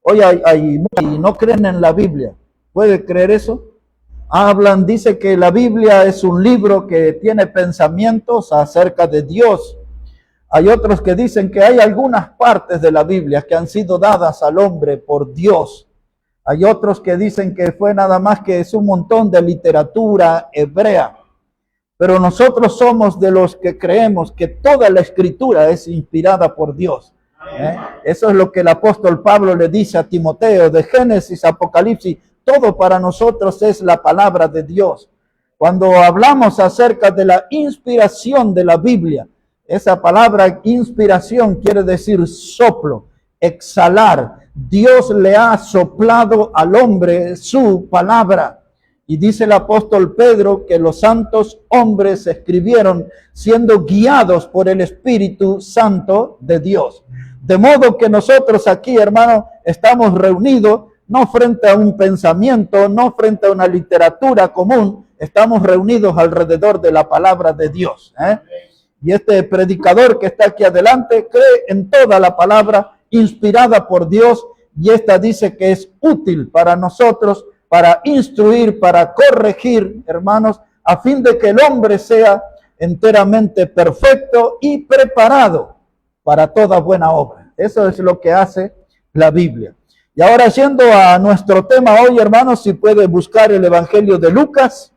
Hoy hay muchos y no creen en la Biblia. ¿Puede creer eso? Dice que la Biblia es un libro que tiene pensamientos acerca de Dios. Hay otros que dicen que hay algunas partes de la Biblia que han sido dadas al hombre por Dios. Hay otros que dicen que fue nada más que es un montón de literatura hebrea. Pero nosotros somos de los que creemos que toda la escritura es inspirada por Dios. Eso es lo que el apóstol Pablo le dice a Timoteo, de Génesis, Apocalipsis, todo para nosotros es la palabra de Dios. Cuando hablamos acerca de la inspiración de la Biblia, esa palabra inspiración quiere decir soplo, exhalar. Dios le ha soplado al hombre su palabra. Y dice el apóstol Pedro que los santos hombres escribieron siendo guiados por el Espíritu Santo de Dios. De modo que nosotros aquí, hermanos, estamos reunidos no frente a un pensamiento, no frente a una literatura común, estamos reunidos alrededor de la palabra de Dios. Y este predicador que está aquí adelante cree en toda la palabra inspirada por Dios, y esta dice que es útil para nosotros, para instruir, para corregir, hermanos, a fin de que el hombre sea enteramente perfecto y preparado para toda buena obra. Eso es lo que hace la Biblia. Y ahora, yendo a nuestro tema hoy, hermanos, si puede buscar el Evangelio de Lucas,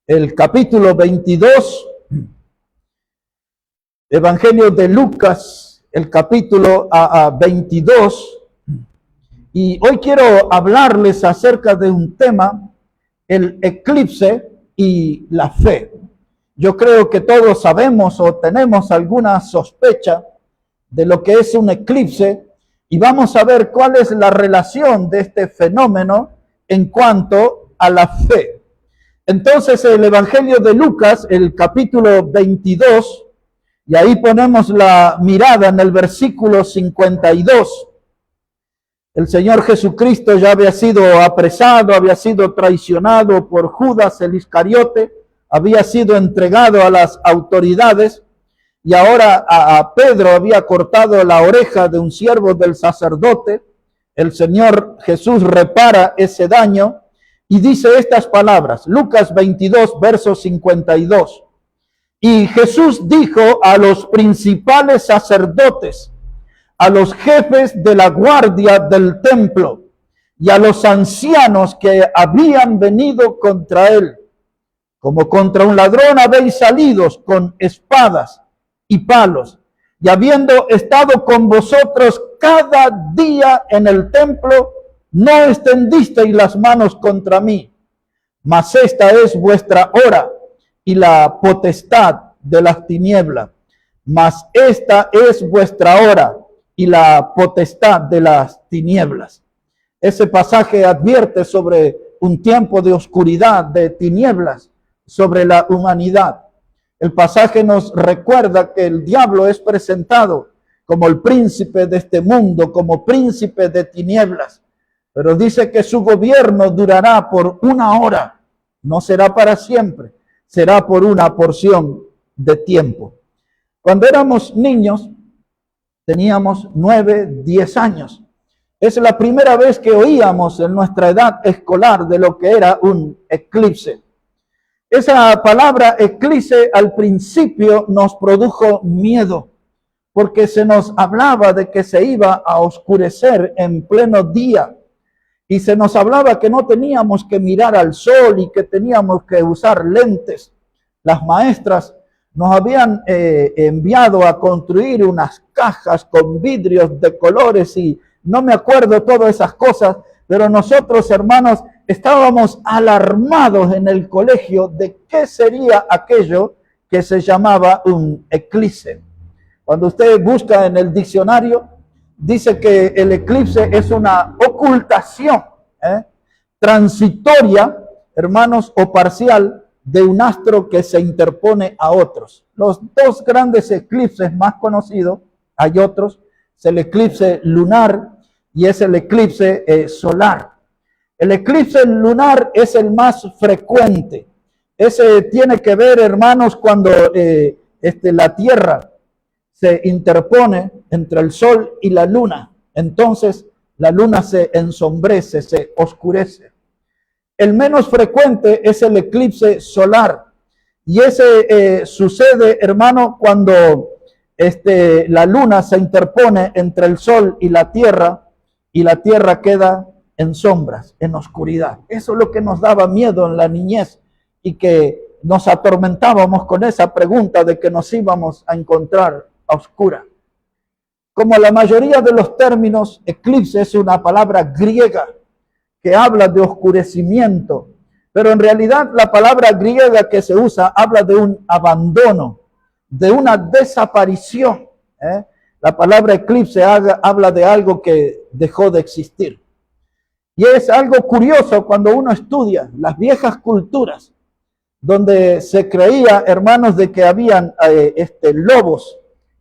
el capítulo 22, Evangelio de Lucas, el capítulo 22, y hoy quiero hablarles acerca de un tema, el eclipse y la fe. Yo creo que todos sabemos o tenemos alguna sospecha de lo que es un eclipse, y vamos a ver cuál es la relación de este fenómeno en cuanto a la fe. Entonces, el Evangelio de Lucas, el capítulo 22, y ahí ponemos la mirada en el versículo 52. El Señor Jesucristo ya había sido apresado, había sido traicionado por Judas el Iscariote, había sido entregado a las autoridades, y ahora a Pedro había cortado la oreja de un siervo del sacerdote. El Señor Jesús repara ese daño y dice estas palabras, Lucas 22, verso 52. Y Jesús dijo a los principales sacerdotes, a los jefes de la guardia del templo y a los ancianos que habían venido contra él, como contra un ladrón habéis salido con espadas y palos, y habiendo estado con vosotros cada día en el templo, no extendisteis las manos contra mí, mas esta es vuestra hora y la potestad de las tinieblas, mas esta es vuestra hora y la potestad de las tinieblas. Ese pasaje advierte sobre un tiempo de oscuridad, de tinieblas, sobre la humanidad. El pasaje nos recuerda que el diablo es presentado como el príncipe de este mundo, como príncipe de tinieblas, pero dice que su gobierno durará por una hora, no será para siempre, será por una porción de tiempo. Cuando éramos niños, teníamos 9, 10 años. Es la primera vez que oíamos en nuestra edad escolar de lo que era un eclipse. Esa palabra eclipse al principio nos produjo miedo, porque se nos hablaba de que se iba a oscurecer en pleno día, y se nos hablaba que no teníamos que mirar al sol y que teníamos que usar lentes. Las maestras nos habían enviado a construir unas cajas con vidrios de colores y no me acuerdo todas esas cosas, pero nosotros, hermanos, estábamos alarmados en el colegio de qué sería aquello que se llamaba un eclipse. Cuando usted busca en el diccionario, dice que el eclipse es una ocultación transitoria, hermanos, o parcial, de un astro que se interpone a otros. Los dos grandes eclipses más conocidos, hay otros, es el eclipse lunar y es el eclipse solar. El eclipse lunar es el más frecuente. Ese tiene que ver, hermanos, cuando la Tierra se interpone entre el Sol y la Luna. Entonces la luna se ensombrece, se oscurece. El menos frecuente es el eclipse solar. Y ese sucede, hermano, cuando la luna se interpone entre el sol y la tierra queda en sombras, en oscuridad. Eso es lo que nos daba miedo en la niñez y que nos atormentábamos con esa pregunta de que nos íbamos a encontrar a oscura. Como la mayoría de los términos, eclipse es una palabra griega que habla de oscurecimiento, pero en realidad la palabra griega que se usa habla de un abandono, de una desaparición. La palabra eclipse habla de algo que dejó de existir. Y es algo curioso cuando uno estudia las viejas culturas, donde se creía, hermanos, de que habían lobos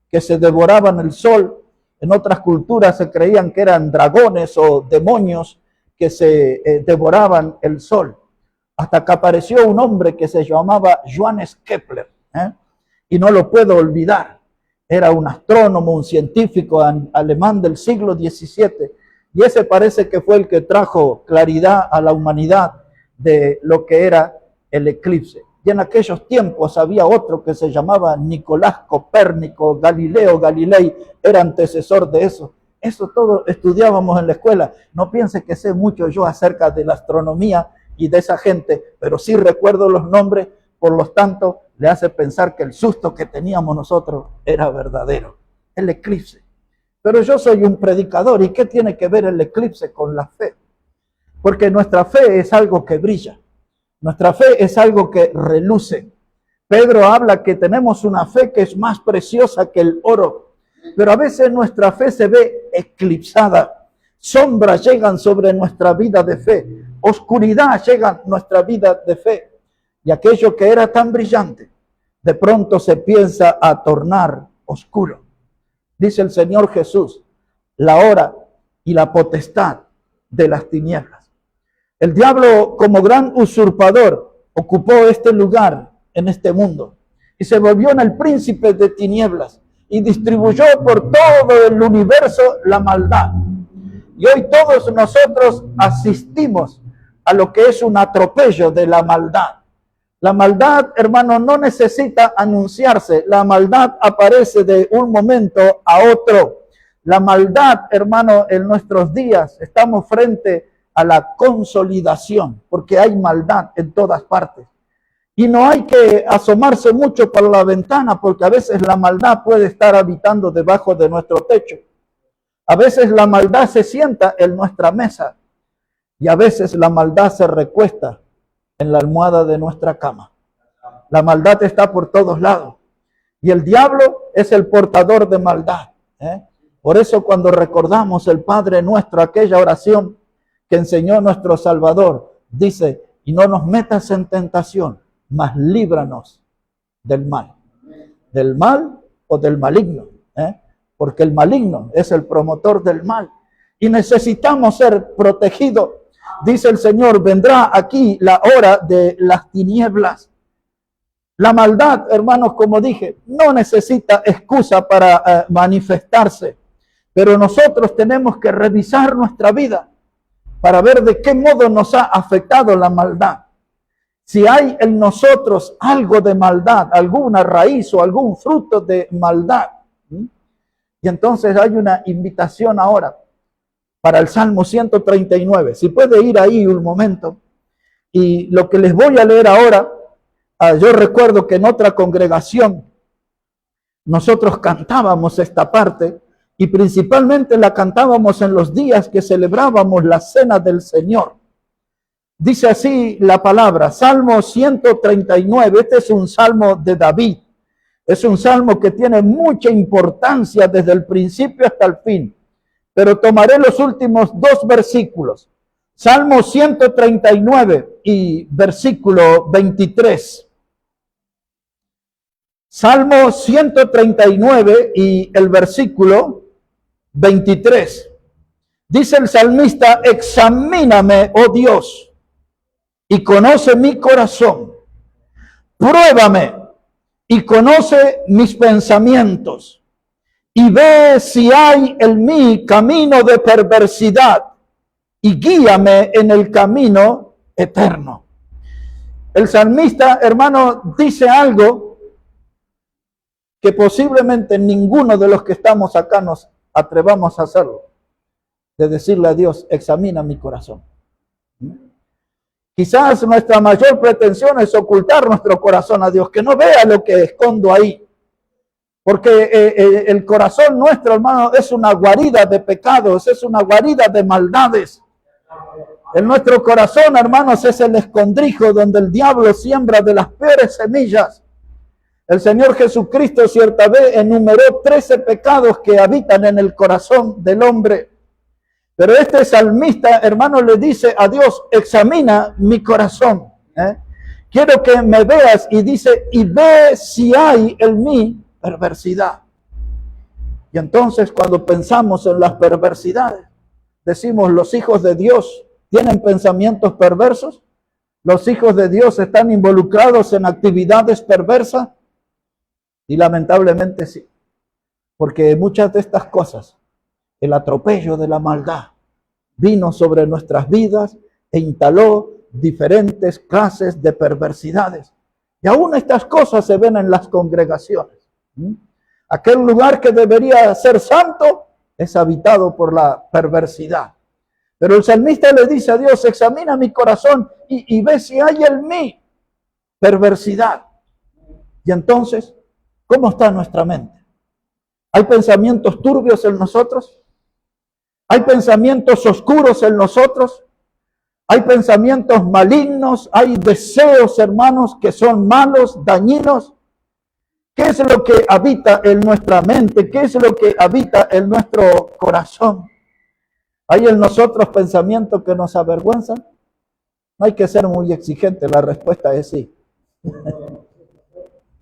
que se devoraban el sol. En otras culturas se creían que eran dragones o demonios que se devoraban el sol. Hasta que apareció un hombre que se llamaba Johannes Kepler, y no lo puedo olvidar. Era un astrónomo, un científico alemán del siglo XVII, y ese parece que fue el que trajo claridad a la humanidad de lo que era el eclipse. Y en aquellos tiempos había otro que se llamaba Nicolás Copérnico, Galileo Galilei, era antecesor de eso. Eso todo estudiábamos en la escuela. No piense que sé mucho yo acerca de la astronomía y de esa gente, pero sí recuerdo los nombres, por lo tanto, le hace pensar que el susto que teníamos nosotros era verdadero. El eclipse. Pero yo soy un predicador, ¿y qué tiene que ver el eclipse con la fe? Porque nuestra fe es algo que brilla. Nuestra fe es algo que reluce. Pedro habla que tenemos una fe que es más preciosa que el oro, pero a veces nuestra fe se ve eclipsada. Sombras llegan sobre nuestra vida de fe, oscuridad llega a nuestra vida de fe, y aquello que era tan brillante, de pronto se piensa a tornar oscuro. Dice el Señor Jesús, la hora y la potestad de las tinieblas. El diablo, como gran usurpador, ocupó este lugar en este mundo y se volvió en el príncipe de tinieblas y distribuyó por todo el universo la maldad. Y hoy todos nosotros asistimos a lo que es un atropello de la maldad. La maldad, hermano, no necesita anunciarse. La maldad aparece de un momento a otro. La maldad, hermano, en nuestros días estamos frente a la consolidación, porque hay maldad en todas partes. Y no hay que asomarse mucho por la ventana, porque a veces la maldad puede estar habitando debajo de nuestro techo. A veces la maldad se sienta en nuestra mesa y a veces la maldad se recuesta en la almohada de nuestra cama. La maldad está por todos lados y el diablo es el portador de maldad. Por eso cuando recordamos el Padre Nuestro, aquella oración que enseñó nuestro Salvador, dice, y no nos metas en tentación, mas líbranos del mal. Del mal o del maligno, porque el maligno es el promotor del mal y necesitamos ser protegidos. Dice el Señor, vendrá aquí la hora de las tinieblas. La maldad, hermanos, como dije, no necesita excusa para manifestarse, pero nosotros tenemos que revisar nuestra vida para ver de qué modo nos ha afectado la maldad. Si hay en nosotros algo de maldad, alguna raíz o algún fruto de maldad. Y entonces hay una invitación ahora para el Salmo 139. Si puede ir ahí un momento. Y lo que les voy a leer ahora, yo recuerdo que en otra congregación nosotros cantábamos esta parte y principalmente la cantábamos en los días que celebrábamos la cena del Señor. Dice así la palabra, Salmo 139, este es un salmo de David. Es un salmo que tiene mucha importancia desde el principio hasta el fin. Pero tomaré los últimos dos versículos. Salmo 139 y versículo 23. Salmo 139 y el versículo 23. Dice el salmista, examíname, oh Dios, y conoce mi corazón. Pruébame y conoce mis pensamientos. y ve si hay en mí camino de perversidad y guíame en el camino eterno. El salmista, hermano, dice algo que posiblemente ninguno de los que estamos acá nos atrevamos a hacerlo, de decirle a Dios, examina mi corazón. Quizás nuestra mayor pretensión es ocultar nuestro corazón a Dios, que no vea lo que escondo ahí. Porque el corazón nuestro, hermano, es una guarida de pecados, es una guarida de maldades. En nuestro corazón, hermanos, es el escondrijo donde el diablo siembra de las peores semillas. El Señor Jesucristo cierta vez enumeró 13 pecados que habitan en el corazón del hombre. Pero este salmista, hermano, le dice a Dios, examina mi corazón. Quiero que me veas, y dice, y ve si hay en mí perversidad. Y entonces cuando pensamos en las perversidades, decimos, los hijos de Dios tienen pensamientos perversos, los hijos de Dios están involucrados en actividades perversas, y lamentablemente sí, porque muchas de estas cosas, el atropello de la maldad vino sobre nuestras vidas e instaló diferentes clases de perversidades. Y aún estas cosas se ven en las congregaciones. Aquel lugar que debería ser santo es habitado por la perversidad. Pero el salmista le dice a Dios, examina mi corazón y ve si hay en mí perversidad. Y entonces, ¿cómo está nuestra mente? ¿Hay pensamientos turbios en nosotros? ¿Hay pensamientos oscuros en nosotros? ¿Hay pensamientos malignos? ¿Hay deseos, hermanos, que son malos, dañinos? ¿Qué es lo que habita en nuestra mente? ¿Qué es lo que habita en nuestro corazón? ¿Hay en nosotros pensamientos que nos avergüenzan? No hay que ser muy exigente, la respuesta es sí.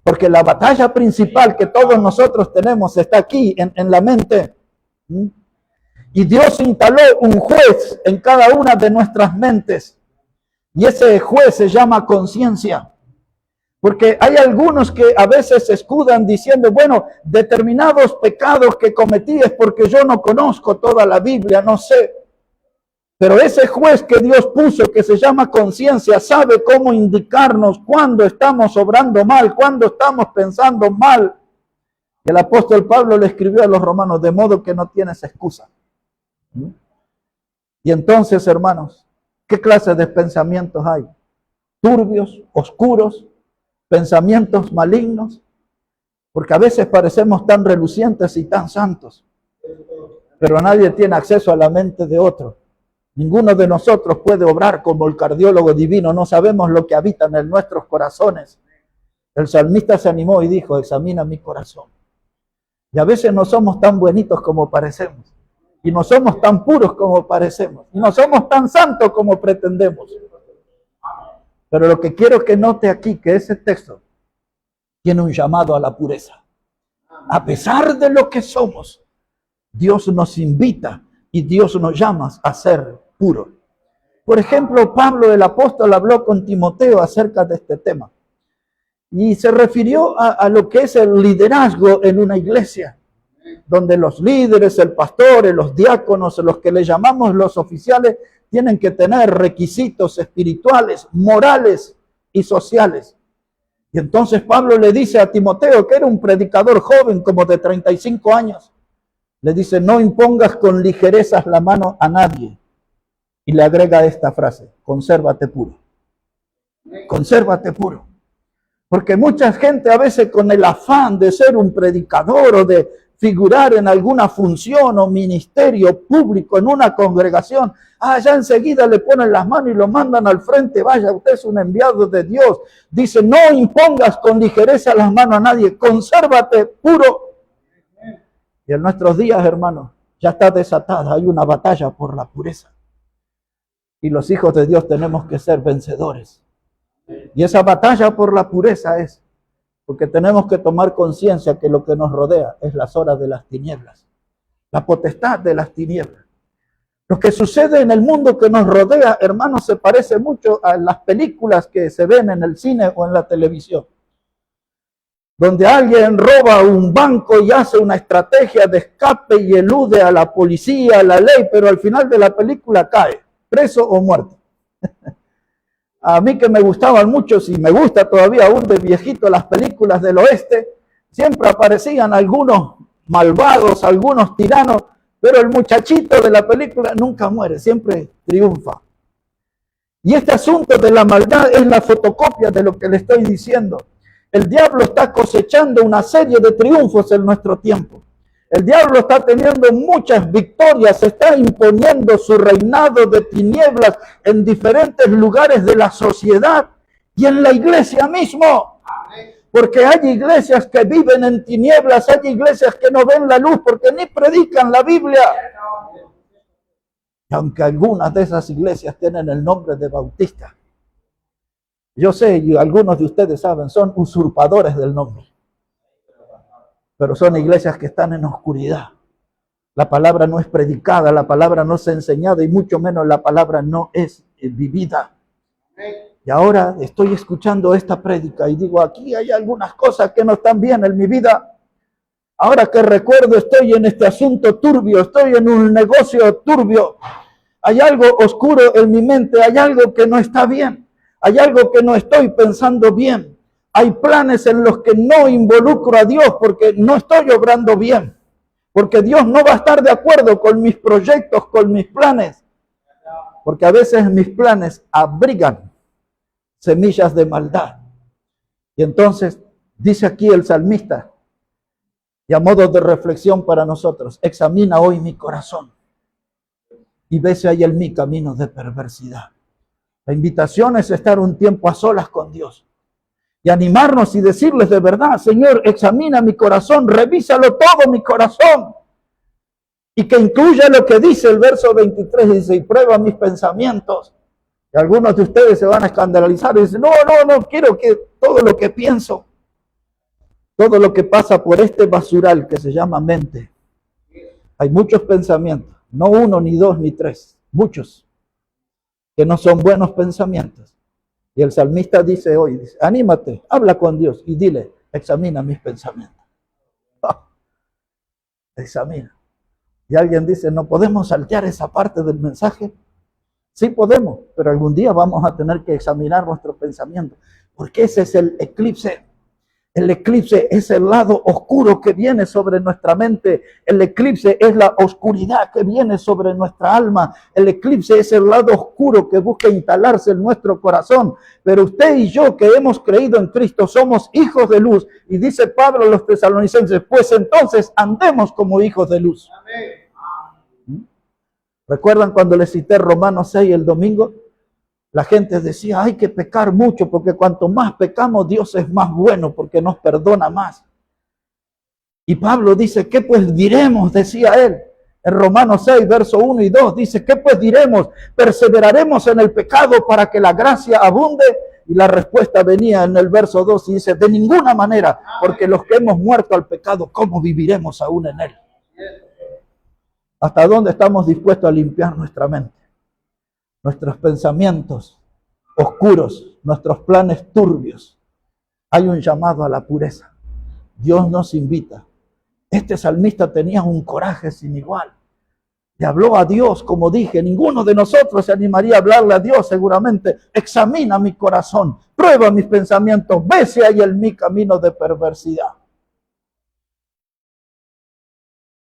Porque la batalla principal que todos nosotros tenemos está aquí, en la mente. Y Dios instaló un juez en cada una de nuestras mentes. Y ese juez se llama conciencia. Porque hay algunos que a veces se escudan diciendo, bueno, determinados pecados que cometí es porque yo no conozco toda la Biblia, no sé. Pero ese juez que Dios puso, que se llama conciencia, sabe cómo indicarnos cuándo estamos obrando mal, cuándo estamos pensando mal. Y el apóstol Pablo le escribió a los romanos, de modo que no tienes excusa. Y entonces, hermanos, ¿qué clase de pensamientos hay? Turbios, oscuros, pensamientos malignos, porque a veces parecemos tan relucientes y tan santos, pero nadie tiene acceso a la mente de otro. Ninguno de nosotros puede obrar como el cardiólogo divino, no sabemos lo que habita en nuestros corazones. El salmista se animó y dijo, examina mi corazón. Y a veces no somos tan buenitos como parecemos, y no somos tan puros como parecemos, y no somos tan santos como pretendemos. Pero lo que quiero que note aquí, que ese texto tiene un llamado a la pureza. A pesar de lo que somos, Dios nos invita y Dios nos llama a ser puros. Por ejemplo, Pablo el apóstol habló con Timoteo acerca de este tema. Y se refirió a lo que es el liderazgo en una iglesia, donde los líderes, el pastor, los diáconos, los que le llamamos los oficiales, tienen que tener requisitos espirituales, morales y sociales. Y entonces Pablo le dice a Timoteo, que era un predicador joven, como de 35 años, le dice, no impongas con ligerezas la mano a nadie. Y le agrega esta frase, consérvate puro. Consérvate puro. Porque mucha gente a veces con el afán de ser un predicador o de figurar en alguna función o ministerio público en una congregación, ya enseguida le ponen las manos y lo mandan al frente, vaya, usted es un enviado de Dios. Dice, no impongas con ligereza las manos a nadie, consérvate puro. Y en nuestros días, hermanos, ya está desatada, hay una batalla por la pureza. Y los hijos de Dios tenemos que ser vencedores. Y esa batalla por la pureza es porque tenemos que tomar conciencia que lo que nos rodea es las horas de las tinieblas, la potestad de las tinieblas. Lo que sucede en el mundo que nos rodea, hermanos, se parece mucho a las películas que se ven en el cine o en la televisión, donde alguien roba un banco y hace una estrategia de escape y elude a la policía, a la ley, pero al final de la película cae, preso o muerto. A mí que me gustaban mucho, y me gusta todavía aún de viejito las películas del oeste, siempre aparecían algunos malvados, algunos tiranos, pero el muchachito de la película nunca muere, siempre triunfa. Y este asunto de la maldad es la fotocopia de lo que le estoy diciendo. El diablo está cosechando una serie de triunfos en nuestro tiempo. El diablo está teniendo muchas victorias, está imponiendo su reinado de tinieblas en diferentes lugares de la sociedad y en la iglesia mismo. Porque hay iglesias que viven en tinieblas, hay iglesias que no ven la luz porque ni predican la Biblia. Y aunque algunas de esas iglesias tienen el nombre de bautistas, yo sé, y algunos de ustedes saben, son usurpadores del nombre. Pero son iglesias que están en oscuridad. La palabra no es predicada, la palabra no es enseñada y mucho menos la palabra no es vivida. Y ahora estoy escuchando esta prédica y digo, aquí hay algunas cosas que no están bien en mi vida. Ahora que recuerdo, estoy en este asunto turbio, estoy en un negocio turbio. Hay algo oscuro en mi mente, hay algo que no está bien, hay algo que no estoy pensando bien. Hay planes en los que no involucro a Dios porque no estoy obrando bien. Porque Dios no va a estar de acuerdo con mis proyectos, con mis planes. Porque a veces mis planes abrigan semillas de maldad. Y entonces dice aquí el salmista, y a modo de reflexión para nosotros, examina hoy mi corazón y ve si hay en mí caminos de perversidad. La invitación es estar un tiempo a solas con Dios y animarnos y decirles de verdad, Señor, examina mi corazón, revísalo todo mi corazón. Y que incluya lo que dice el verso 23, dice, y prueba mis pensamientos. Y algunos de ustedes se van a escandalizar y dicen, no, quiero que todo lo que pienso, todo lo que pasa por este basural que se llama mente. Hay muchos pensamientos, no uno, ni dos, ni tres, muchos, que no son buenos pensamientos. Y el salmista dice hoy, dice, anímate, habla con Dios y dile, examina mis pensamientos. Examina. Y alguien dice, ¿no podemos saltear esa parte del mensaje? Sí podemos, pero algún día vamos a tener que examinar nuestro pensamiento, porque ese es el eclipse. El eclipse es el lado oscuro que viene sobre nuestra mente. El eclipse es la oscuridad que viene sobre nuestra alma. El eclipse es el lado oscuro que busca instalarse en nuestro corazón. Pero usted y yo que hemos creído en Cristo somos hijos de luz. Y dice Pablo a los tesalonicenses, pues entonces andemos como hijos de luz. Amén. ¿Recuerdan cuando les cité Romanos 6 el domingo? La gente decía, hay que pecar mucho, porque cuanto más pecamos, Dios es más bueno, porque nos perdona más. Y Pablo dice, ¿qué pues diremos? Decía él, en Romanos 6, verso 1 y 2, dice, ¿qué pues diremos? ¿Perseveraremos en el pecado para que la gracia abunde? Y la respuesta venía en el verso 2 y dice, de ninguna manera, porque los que hemos muerto al pecado, ¿cómo viviremos aún en él? ¿Hasta dónde estamos dispuestos a limpiar nuestra mente? Nuestros pensamientos oscuros, nuestros planes turbios. Hay un llamado a la pureza. Dios nos invita. Este salmista tenía un coraje sin igual. Le habló a Dios, como dije, ninguno de nosotros se animaría a hablarle a Dios seguramente. Examina mi corazón, prueba mis pensamientos, ve si hay en mí camino de perversidad.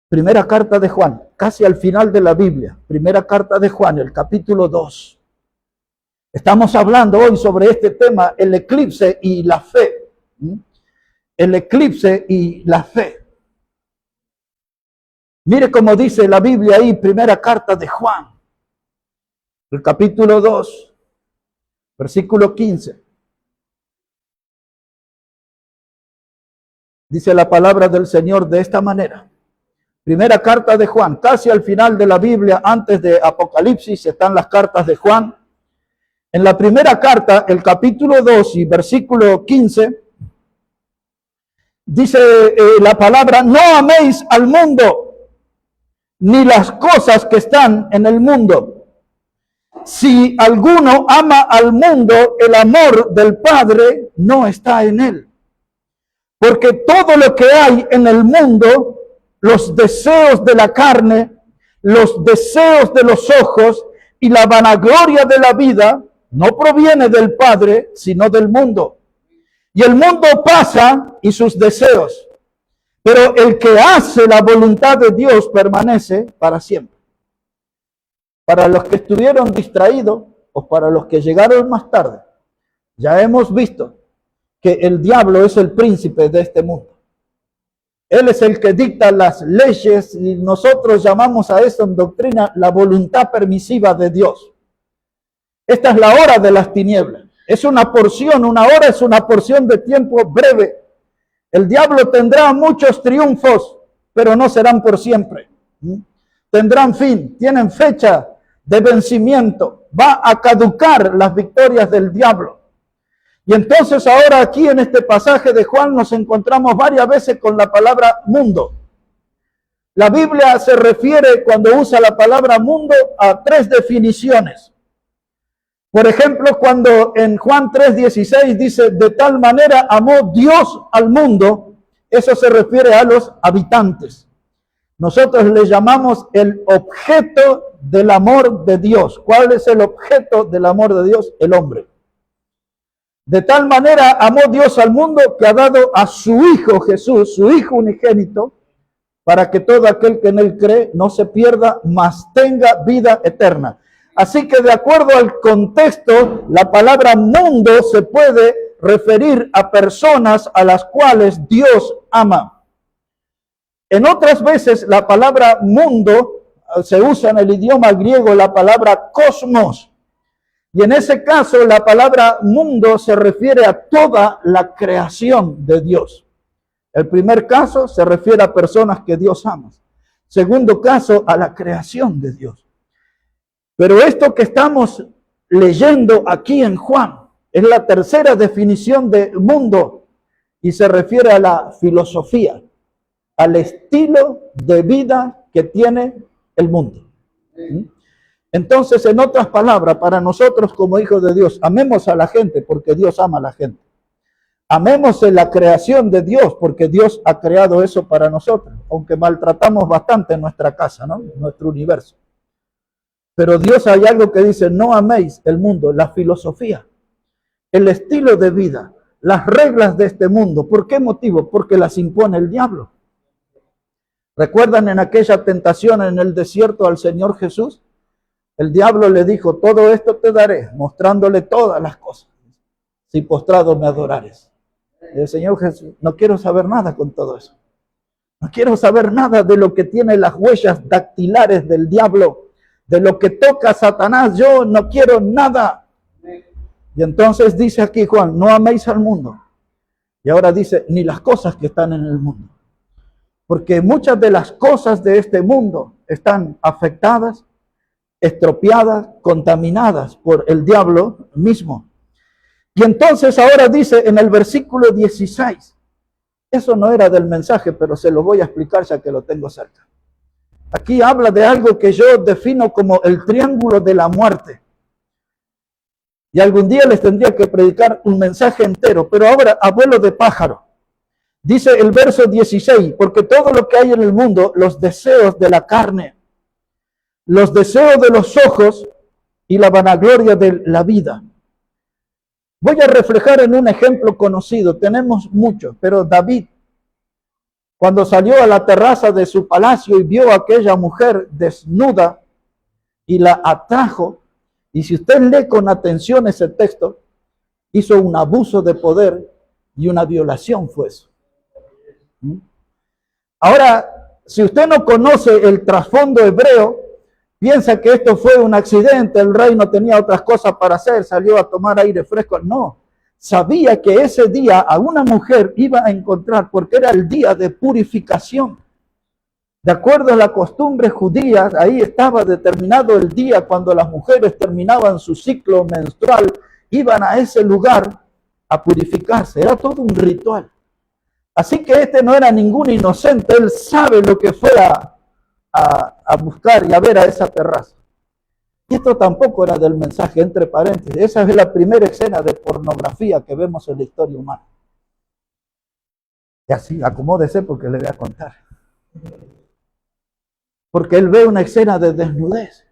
Primera carta de Juan, casi al final de la Biblia. Primera carta de Juan, el capítulo 2. Estamos hablando hoy sobre este tema, el eclipse y la fe. El eclipse y la fe. Mire cómo dice la Biblia ahí, primera carta de Juan, el capítulo 2, versículo 15. Dice la palabra del Señor de esta manera. Primera carta de Juan, casi al final de la Biblia, antes de Apocalipsis, están las cartas de Juan. En la primera carta, el capítulo 2 y versículo 15, dice la palabra, no améis al mundo, ni las cosas que están en el mundo. Si alguno ama al mundo, el amor del Padre no está en él. Porque todo lo que hay en el mundo, los deseos de la carne, los deseos de los ojos y la vanagloria de la vida, no proviene del Padre, sino del mundo. Y el mundo pasa y sus deseos, pero el que hace la voluntad de Dios permanece para siempre. Para los que estuvieron distraídos o para los que llegaron más tarde, ya hemos visto que el diablo es el príncipe de este mundo. Él es el que dicta las leyes y nosotros llamamos a eso en doctrina la voluntad permisiva de Dios. Esta es la hora de las tinieblas. Es una porción, una hora es una porción de tiempo breve. El diablo tendrá muchos triunfos, pero no serán por siempre. Tendrán fin, tienen fecha de vencimiento. Va a caducar las victorias del diablo. Y entonces ahora aquí en este pasaje de Juan nos encontramos varias veces con la palabra mundo. La Biblia se refiere cuando usa la palabra mundo a tres definiciones. Por ejemplo, cuando en Juan 3:16 dice, de tal manera amó Dios al mundo, eso se refiere a los habitantes. Nosotros le llamamos el objeto del amor de Dios. ¿Cuál es el objeto del amor de Dios? El hombre. De tal manera amó Dios al mundo que ha dado a su Hijo Jesús, su Hijo unigénito, para que todo aquel que en él cree no se pierda, mas tenga vida eterna. Así que de acuerdo al contexto, la palabra mundo se puede referir a personas a las cuales Dios ama. En otras veces la palabra mundo se usa en el idioma griego la palabra cosmos. Y en ese caso la palabra mundo se refiere a toda la creación de Dios. El primer caso se refiere a personas que Dios ama. Segundo caso, a la creación de Dios. Pero esto que estamos leyendo aquí en Juan es la tercera definición de mundo y se refiere a la filosofía, al estilo de vida que tiene el mundo. Entonces, en otras palabras, para nosotros como hijos de Dios, amemos a la gente porque Dios ama a la gente. Amemos en la creación de Dios porque Dios ha creado eso para nosotros, aunque maltratamos bastante en nuestra casa, ¿no? En nuestro universo. Pero Dios hay algo que dice, no améis el mundo, la filosofía, el estilo de vida, las reglas de este mundo. ¿Por qué motivo? Porque las impone el diablo. ¿Recuerdan en aquella tentación en el desierto al Señor Jesús? El diablo le dijo, todo esto te daré, mostrándole todas las cosas, si postrado me adorares. Y el Señor Jesús, no quiero saber nada con todo eso. No quiero saber nada de lo que tiene las huellas dactilares del diablo, de lo que toca Satanás. Yo no quiero nada. Y entonces dice aquí Juan, no améis al mundo. Y ahora dice, ni las cosas que están en el mundo. Porque muchas de las cosas de este mundo están afectadas, estropeadas, contaminadas por el diablo mismo. Y entonces ahora dice en el versículo 16, eso no era del mensaje, pero se lo voy a explicar ya que lo tengo cerca. Aquí habla de algo que yo defino como el triángulo de la muerte. Y algún día les tendría que predicar un mensaje entero, pero ahora a vuelo de pájaro. Dice el verso 16, porque todo lo que hay en el mundo, los deseos de la carne, los deseos de los ojos y la vanagloria de la vida. Voy a reflejar en un ejemplo conocido, tenemos muchos, pero David, cuando salió a la terraza de su palacio y vio a aquella mujer desnuda y la atrajo, y si usted lee con atención ese texto, hizo un abuso de poder y una violación fue eso. Ahora, si usted no conoce el trasfondo hebreo, piensa que esto fue un accidente, el rey no tenía otras cosas para hacer, salió a tomar aire fresco. No, sabía que ese día a una mujer iba a encontrar, porque era el día de purificación. De acuerdo a la costumbre judía, ahí estaba determinado el día cuando las mujeres terminaban su ciclo menstrual, iban a ese lugar a purificarse. Era todo un ritual. Así que este no era ningún inocente, él sabe lo que fue a buscar y a ver a esa terraza. Y esto tampoco era del mensaje, entre paréntesis. Esa es la primera escena de pornografía que vemos en la historia humana. Y así, acomódese porque le voy a contar. Porque él ve una escena de desnudez.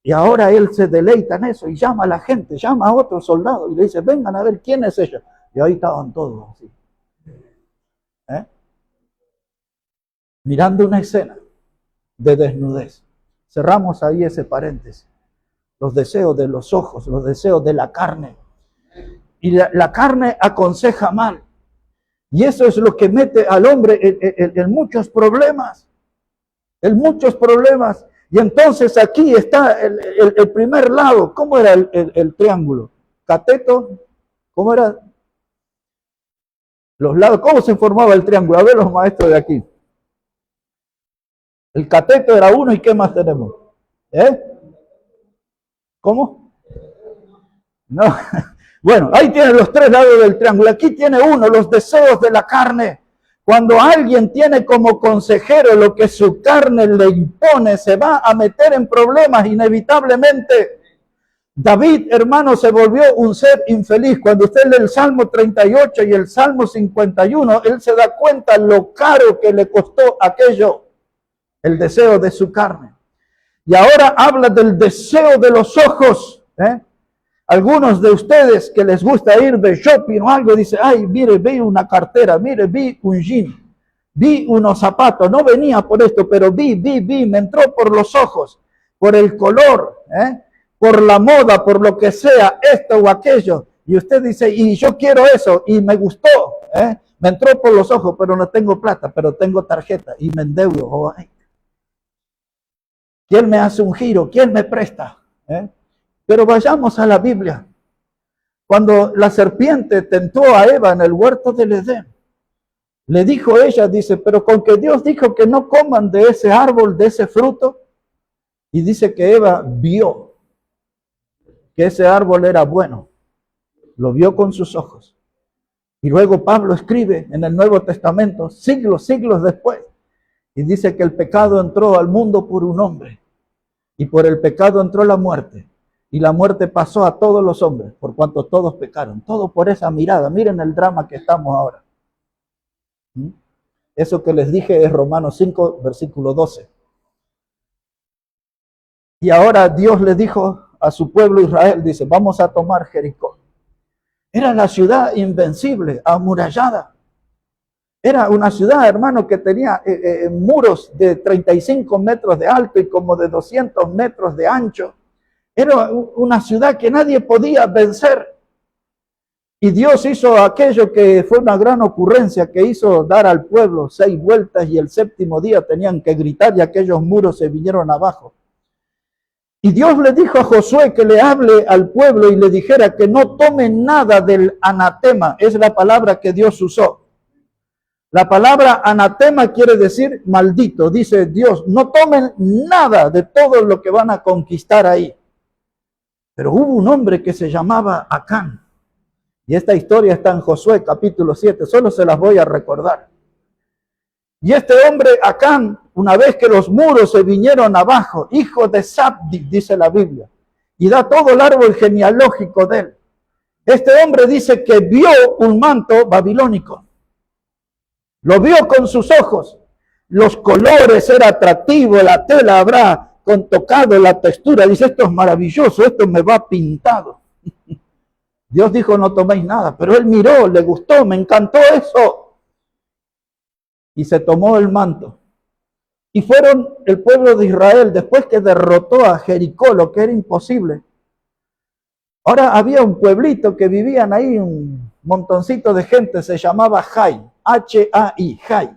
Y ahora él se deleita en eso y llama a la gente, llama a otro soldado y le dice, vengan a ver quién es ella. Y ahí estaban todos así. Mirando una escena de desnudez. Cerramos ahí ese paréntesis. Los deseos de los ojos, los deseos de la carne. Y la carne aconseja mal. Y eso es lo que mete al hombre en muchos problemas. En muchos problemas. Y entonces aquí está el primer lado. ¿Cómo era el triángulo? Cateto. ¿Cómo era? Los lados. ¿Cómo se formaba el triángulo? A ver los maestros de aquí. El cateto era uno y ¿qué más tenemos? ¿Cómo? No. Bueno, ahí tienen los tres lados del triángulo. Aquí tiene uno, los deseos de la carne. Cuando alguien tiene como consejero lo que su carne le impone, se va a meter en problemas inevitablemente. David, hermano, se volvió un ser infeliz. Cuando usted lee el Salmo 38 y el Salmo 51, él se da cuenta lo caro que le costó aquello, el deseo de su carne. Y ahora habla del deseo de los ojos. Algunos de ustedes que les gusta ir de shopping o algo, dice, ay, mire, vi una cartera, mire, vi un jean, vi unos zapatos, no venía por esto, pero vi, me entró por los ojos, por el color, por la moda, por lo que sea, esto o aquello. Y usted dice, y yo quiero eso, y me gustó, me entró por los ojos, pero no tengo plata, pero tengo tarjeta, y me endeudo. Oh, ¿quién me hace un giro? ¿Quién me presta? Pero vayamos a la Biblia. Cuando la serpiente tentó a Eva en el huerto del Edén, le dijo ella, dice, pero con que Dios dijo que no coman de ese árbol, de ese fruto, y dice que Eva vio que ese árbol era bueno, lo vio con sus ojos. Y luego Pablo escribe en el Nuevo Testamento, siglos después, y dice que el pecado entró al mundo por un hombre, y por el pecado entró la muerte. Y la muerte pasó a todos los hombres, por cuanto todos pecaron. Todo por esa mirada. Miren el drama que estamos ahora. Eso que les dije es Romanos 5, versículo 12. Y ahora Dios le dijo a su pueblo Israel, dice, vamos a tomar Jericó. Era la ciudad invencible, amurallada. Era una ciudad, hermano, que tenía muros de 35 metros de alto y como de 200 metros de ancho. Era una ciudad que nadie podía vencer. Y Dios hizo aquello que fue una gran ocurrencia, que hizo dar al pueblo 6 vueltas y el séptimo día tenían que gritar y aquellos muros se vinieron abajo. Y Dios le dijo a Josué que le hable al pueblo y le dijera que no tomen nada del anatema. Es la palabra que Dios usó. La palabra anatema quiere decir maldito. Dice Dios, no tomen nada de todo lo que van a conquistar ahí. Pero hubo un hombre que se llamaba Acán. Y esta historia está en Josué capítulo 7. Solo se las voy a recordar. Y este hombre Acán, una vez que los muros se vinieron abajo, hijo de Sabdi, dice la Biblia, y da todo el árbol genealógico de él. Este hombre dice que vio un manto babilónico. Lo vio con sus ojos. Los colores era atractivo, la tela habrá con tocado, la textura, dice, esto es maravilloso, esto me va pintado. Dios dijo, no toméis nada, pero él miró, le gustó, me encantó eso. Y se tomó el manto. Y fueron el pueblo de Israel, después que derrotó a Jericó, lo que era imposible. Ahora había un pueblito que vivían ahí, un montoncito de gente, se llamaba Jai, H-A-I, Jai.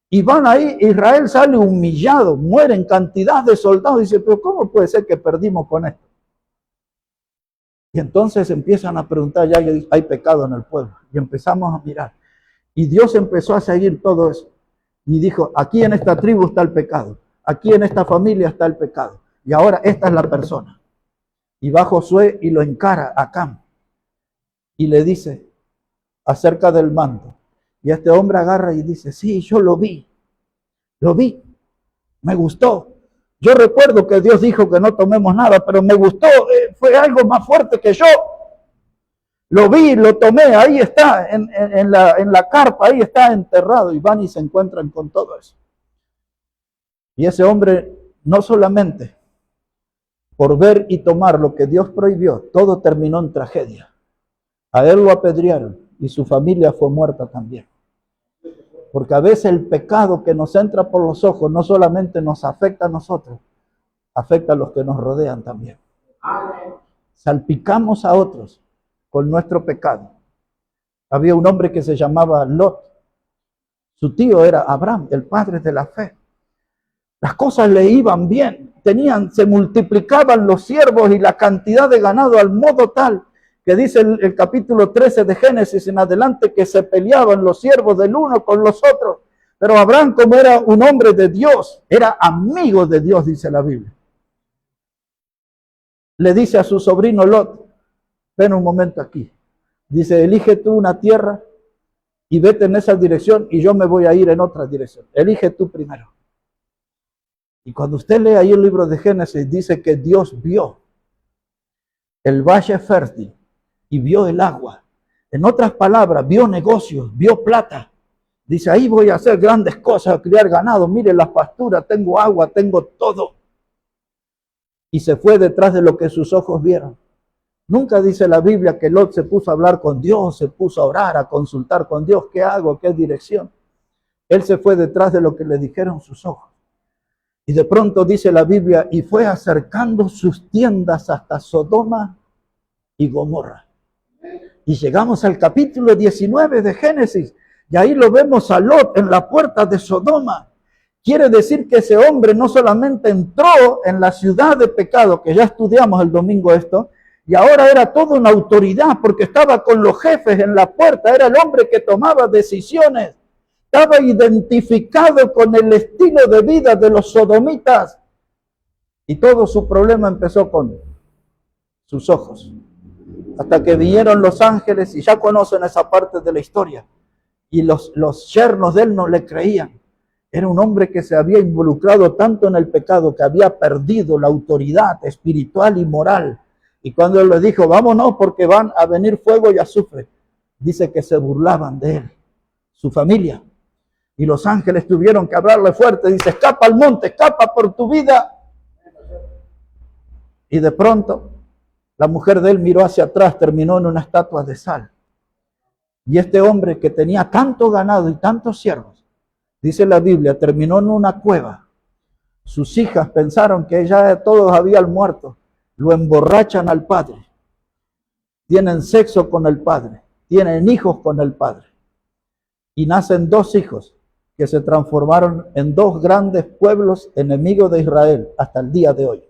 Y van ahí, Israel sale humillado, mueren cantidad de soldados. Dice, pero ¿cómo puede ser que perdimos con esto? Y entonces empiezan a preguntar, ya hay pecado en el pueblo. Y empezamos a mirar. Y Dios empezó a seguir todo eso. Y dijo, aquí en esta tribu está el pecado. Aquí en esta familia está el pecado. Y ahora esta es la persona. Y va Josué y lo encara a Acán. Y le dice acerca del manto. Y este hombre agarra y dice, sí, yo lo vi, me gustó. Yo recuerdo que Dios dijo que no tomemos nada, pero me gustó, fue algo más fuerte que yo. Lo vi, lo tomé, ahí está, en la carpa, ahí está enterrado. Y van y se encuentran con todo eso. Y ese hombre, no solamente por ver y tomar lo que Dios prohibió, todo terminó en tragedia. A él lo apedrearon y su familia fue muerta también. Porque a veces el pecado que nos entra por los ojos no solamente nos afecta a nosotros, afecta a los que nos rodean también. Salpicamos a otros con nuestro pecado. Había un hombre que se llamaba Lot. Su tío era Abraham, el padre de la fe. Las cosas le iban bien. Se multiplicaban los siervos y la cantidad de ganado al modo tal que dice el capítulo 13 de Génesis en adelante que se peleaban los siervos del uno con los otros. Pero Abraham, como era un hombre de Dios, era amigo de Dios, dice la Biblia. Le dice a su sobrino Lot, ven un momento aquí. Dice, elige tú una tierra y vete en esa dirección y yo me voy a ir en otra dirección. Elige tú primero. Y cuando usted lee ahí el libro de Génesis, dice que Dios vio el valle fértil y vio el agua. En otras palabras, vio negocios, vio plata. Dice, ahí voy a hacer grandes cosas, a criar ganado. Mire las pasturas, tengo agua, tengo todo. Y se fue detrás de lo que sus ojos vieron. Nunca dice la Biblia que Lot se puso a hablar con Dios, se puso a orar, a consultar con Dios. ¿Qué hago? ¿Qué dirección? Él se fue detrás de lo que le dijeron sus ojos. Y de pronto dice la Biblia, y fue acercando sus tiendas hasta Sodoma y Gomorra. Y llegamos al capítulo 19 de Génesis, y ahí lo vemos a Lot en la puerta de Sodoma. Quiere decir que ese hombre no solamente entró en la ciudad de pecado, que ya estudiamos el domingo esto, y ahora era toda una autoridad, porque estaba con los jefes en la puerta, era el hombre que tomaba decisiones. Estaba identificado con el estilo de vida de los sodomitas. Y todo su problema empezó con sus ojos. Hasta que vinieron los ángeles, y ya conocen esa parte de la historia. Y los yernos de él no le creían. Era un hombre que se había involucrado tanto en el pecado que había perdido la autoridad espiritual y moral. Y cuando él les dijo, vámonos porque van a venir fuego y azufre, dice que se burlaban de él, su familia. Y los ángeles tuvieron que hablarle fuerte. Dice, escapa al monte, escapa por tu vida. Y de pronto, la mujer de él miró hacia atrás, terminó en una estatua de sal. Y este hombre que tenía tanto ganado y tantos siervos, dice la Biblia, terminó en una cueva. Sus hijas pensaron que ya todos habían muerto. Lo emborrachan al padre. Tienen sexo con el padre. Tienen hijos con el padre. Y nacen dos hijos que se transformaron en dos grandes pueblos enemigos de Israel hasta el día de hoy.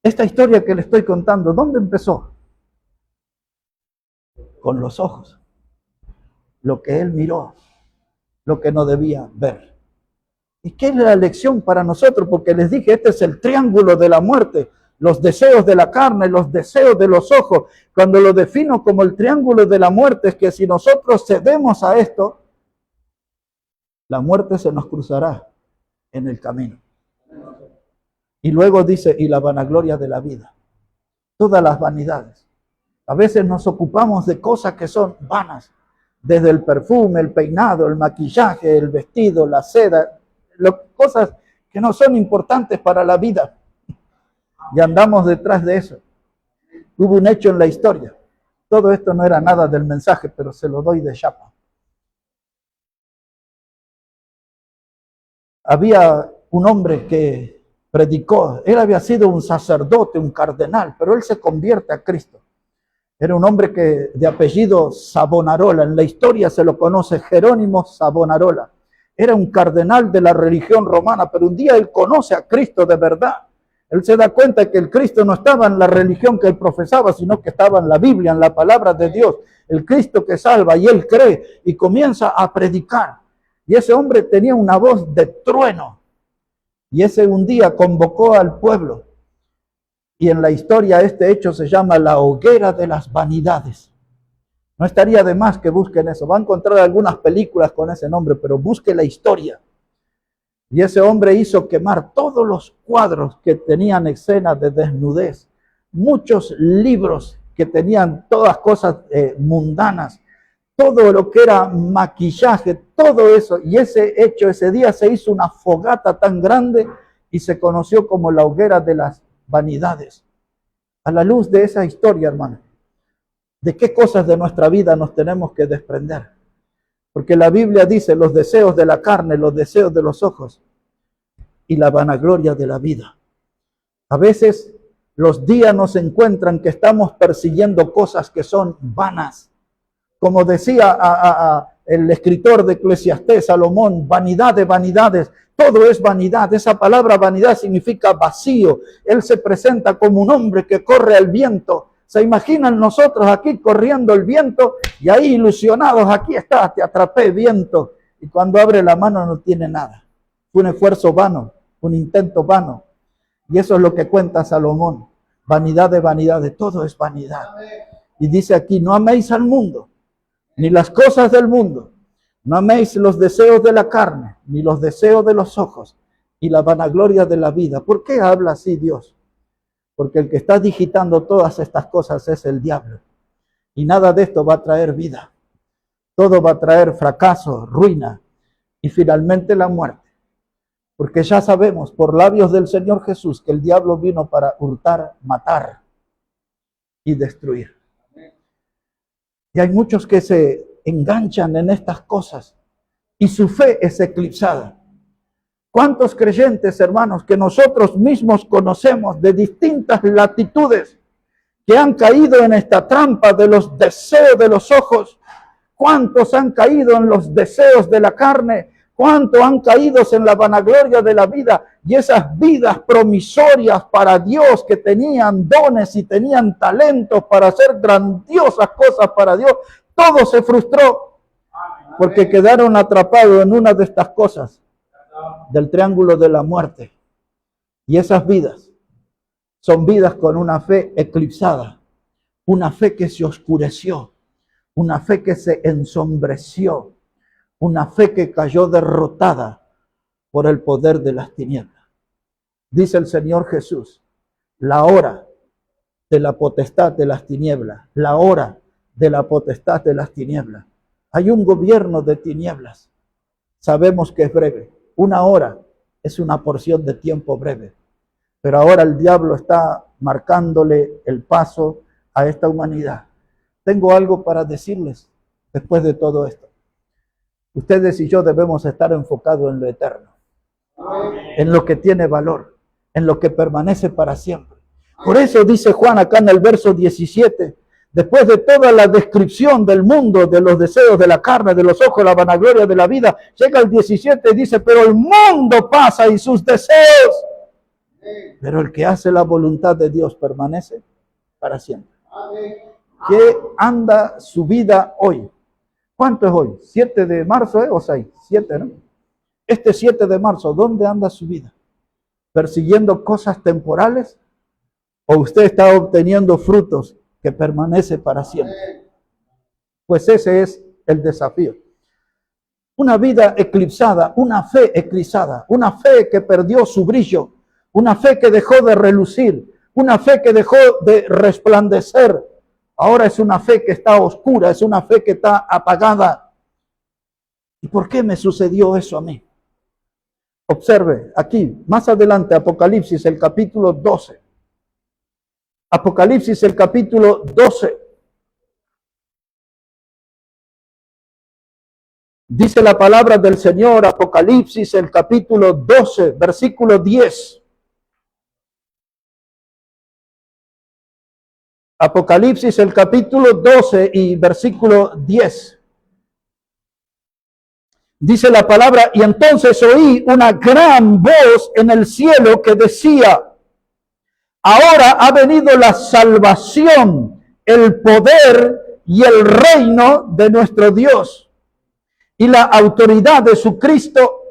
Esta historia que le estoy contando, ¿dónde empezó? Con los ojos. Lo que él miró, lo que no debía ver. ¿Y qué es la lección para nosotros? Porque les dije, este es el triángulo de la muerte. Los deseos de la carne, los deseos de los ojos. Cuando lo defino como el triángulo de la muerte, es que si nosotros cedemos a esto, la muerte se nos cruzará en el camino. Y luego dice, y la vanagloria de la vida. Todas las vanidades. A veces nos ocupamos de cosas que son vanas. Desde el perfume, el peinado, el maquillaje, el vestido, la seda. Cosas que no son importantes para la vida. Y andamos detrás de eso. Hubo un hecho en la historia. Todo esto no era nada del mensaje, pero se lo doy de chapa. Había un hombre que predicó. Él había sido un sacerdote, un cardenal, pero él se convierte a Cristo. Era un hombre que de apellido Savonarola. En la historia se lo conoce Jerónimo Savonarola. Era un cardenal de la religión romana, pero un día él conoce a Cristo de verdad. Él se da cuenta que el Cristo no estaba en la religión que él profesaba, sino que estaba en la Biblia, en la palabra de Dios. El Cristo que salva, y él cree y comienza a predicar. Y ese hombre tenía una voz de trueno. Y ese un día convocó al pueblo. Y en la historia este hecho se llama la hoguera de las vanidades. No estaría de más que busquen eso. Va a encontrar algunas películas con ese nombre, pero busque la historia. Y ese hombre hizo quemar todos los cuadros que tenían escenas de desnudez. Muchos libros que tenían todas cosas mundanas, todo lo que era maquillaje, todo eso. Y ese día se hizo una fogata tan grande y se conoció como la hoguera de las vanidades. A la luz de esa historia, hermano, ¿de qué cosas de nuestra vida nos tenemos que desprender? Porque la Biblia dice los deseos de la carne, los deseos de los ojos y la vanagloria de la vida. A veces los días nos encuentran que estamos persiguiendo cosas que son vanas. Como decía el escritor de Eclesiastés, Salomón, vanidad de vanidades, todo es vanidad. Esa palabra vanidad significa vacío. Él se presenta como un hombre que corre al viento. ¿Se imaginan nosotros aquí corriendo el viento y ahí ilusionados? Aquí está, te atrapé, viento. Y cuando abre la mano no tiene nada. Fue un esfuerzo vano, un intento vano. Y eso es lo que cuenta Salomón. Vanidad de vanidades, todo es vanidad. Y dice aquí, no améis al mundo, ni las cosas del mundo. No améis los deseos de la carne, ni los deseos de los ojos, y la vanagloria de la vida. ¿Por qué habla así Dios? Porque el que está digitando todas estas cosas es el diablo. Y nada de esto va a traer vida. Todo va a traer fracaso, ruina y finalmente la muerte. Porque ya sabemos por labios del Señor Jesús que el diablo vino para hurtar, matar y destruir. Y hay muchos que se enganchan en estas cosas y su fe es eclipsada. ¿Cuántos creyentes, hermanos, que nosotros mismos conocemos de distintas latitudes, que han caído en esta trampa de los deseos de los ojos? ¿Cuántos han caído en los deseos de la carne? ¿Cuántos han caído en la vanagloria de la vida? Y esas vidas promisorias para Dios, que tenían dones y tenían talentos para hacer grandiosas cosas para Dios, todo se frustró porque quedaron atrapados en una de estas cosas del triángulo de la muerte. Y esas vidas son vidas con una fe eclipsada, una fe que se oscureció, una fe que se ensombreció, una fe que cayó derrotada por el poder de las tinieblas. Dice el Señor Jesús, la hora de la potestad de las tinieblas, la hora de la potestad de las tinieblas. Hay un gobierno de tinieblas. Sabemos que es breve. Una hora es una porción de tiempo breve. Pero ahora el diablo está marcándole el paso a esta humanidad. Tengo algo para decirles después de todo esto. Ustedes y yo debemos estar enfocados en lo eterno, en lo que tiene valor, en lo que permanece para siempre. Por eso dice Juan acá en el verso 17, después de toda la descripción del mundo, de los deseos de la carne, de los ojos, la vanagloria de la vida, llega el 17 y dice, pero el mundo pasa y sus deseos, pero el que hace la voluntad de Dios permanece para siempre. ¿Qué anda su vida hoy? ¿Cuánto es hoy? ¿7 de marzo o 6? 7, ¿no? Este 7 de marzo, ¿dónde anda su vida? ¿Persiguiendo cosas temporales? ¿O usted está obteniendo frutos que permanecen para siempre? Pues ese es el desafío. Una vida eclipsada, una fe eclipsada, una fe que perdió su brillo, una fe que dejó de relucir, una fe que dejó de resplandecer. Ahora es una fe que está oscura, es una fe que está apagada. ¿Y por qué me sucedió eso a mí? Observe aquí, más adelante, Apocalipsis, el capítulo 12. Apocalipsis, el capítulo 12. Dice la palabra del Señor, Apocalipsis, el capítulo 12, versículo 10. Apocalipsis, el capítulo 12 y versículo 10. Dice la palabra, y entonces oí una gran voz en el cielo que decía, ahora ha venido la salvación, el poder y el reino de nuestro Dios y la autoridad de su Cristo,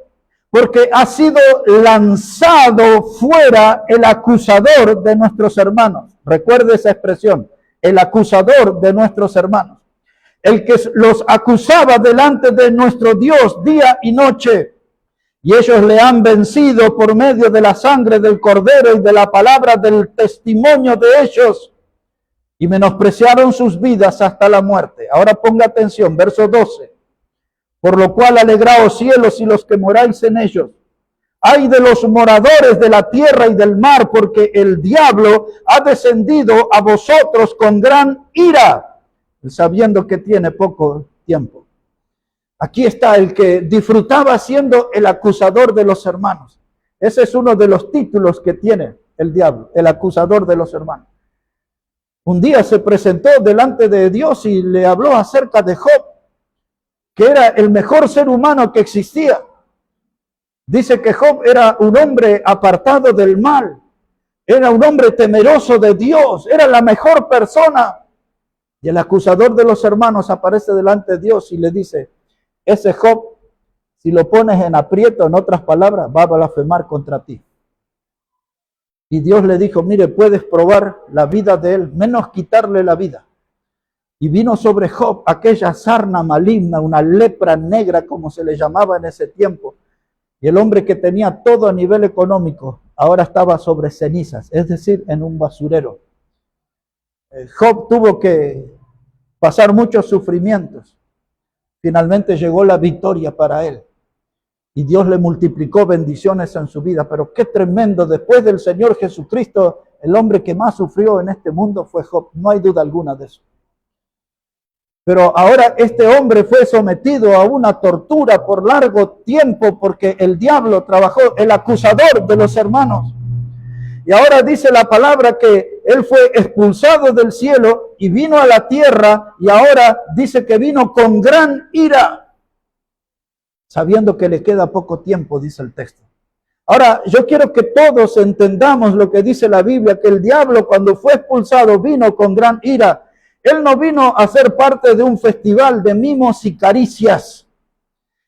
porque ha sido lanzado fuera el acusador de nuestros hermanos. Recuerde esa expresión, el acusador de nuestros hermanos. El que los acusaba delante de nuestro Dios día y noche. Y ellos le han vencido por medio de la sangre del Cordero y de la palabra del testimonio de ellos. y menospreciaron sus vidas hasta la muerte. Ahora ponga atención, verso 12. Por lo cual alegraos cielos y los que moráis en ellos. Ay de los moradores de la tierra y del mar, porque el diablo ha descendido a vosotros con gran ira, sabiendo que tiene poco tiempo. Aquí está el que disfrutaba siendo el acusador de los hermanos. Ese es uno de los títulos que tiene el diablo, el acusador de los hermanos. Un día se presentó delante de Dios y le habló acerca de Job, que era el mejor ser humano que existía. Dice que Job era un hombre apartado del mal, era un hombre temeroso de Dios, era la mejor persona. Y el acusador de los hermanos aparece delante de Dios y le dice, ese Job, si lo pones en aprieto, en otras palabras, va a blasfemar contra ti. Y Dios le dijo, mire, puedes probar la vida de él, menos quitarle la vida. Y vino sobre Job aquella sarna maligna, una lepra negra, como se le llamaba en ese tiempo. Y el hombre que tenía todo a nivel económico, ahora estaba sobre cenizas, es decir, en un basurero. Job tuvo que pasar muchos sufrimientos. Finalmente llegó la victoria para él. Y Dios le multiplicó bendiciones en su vida. Pero qué tremendo, después del Señor Jesucristo, el hombre que más sufrió en este mundo fue Job. No hay duda alguna de eso. Pero ahora este hombre fue sometido a una tortura por largo tiempo porque el diablo trabajó, el acusador de los hermanos. Y ahora dice la palabra que él fue expulsado del cielo y vino a la tierra y ahora dice que vino con gran ira, sabiendo que le queda poco tiempo, dice el texto. Ahora, yo quiero que todos entendamos lo que dice la Biblia, que el diablo cuando fue expulsado vino con gran ira. Él no vino a ser parte de un festival de mimos y caricias.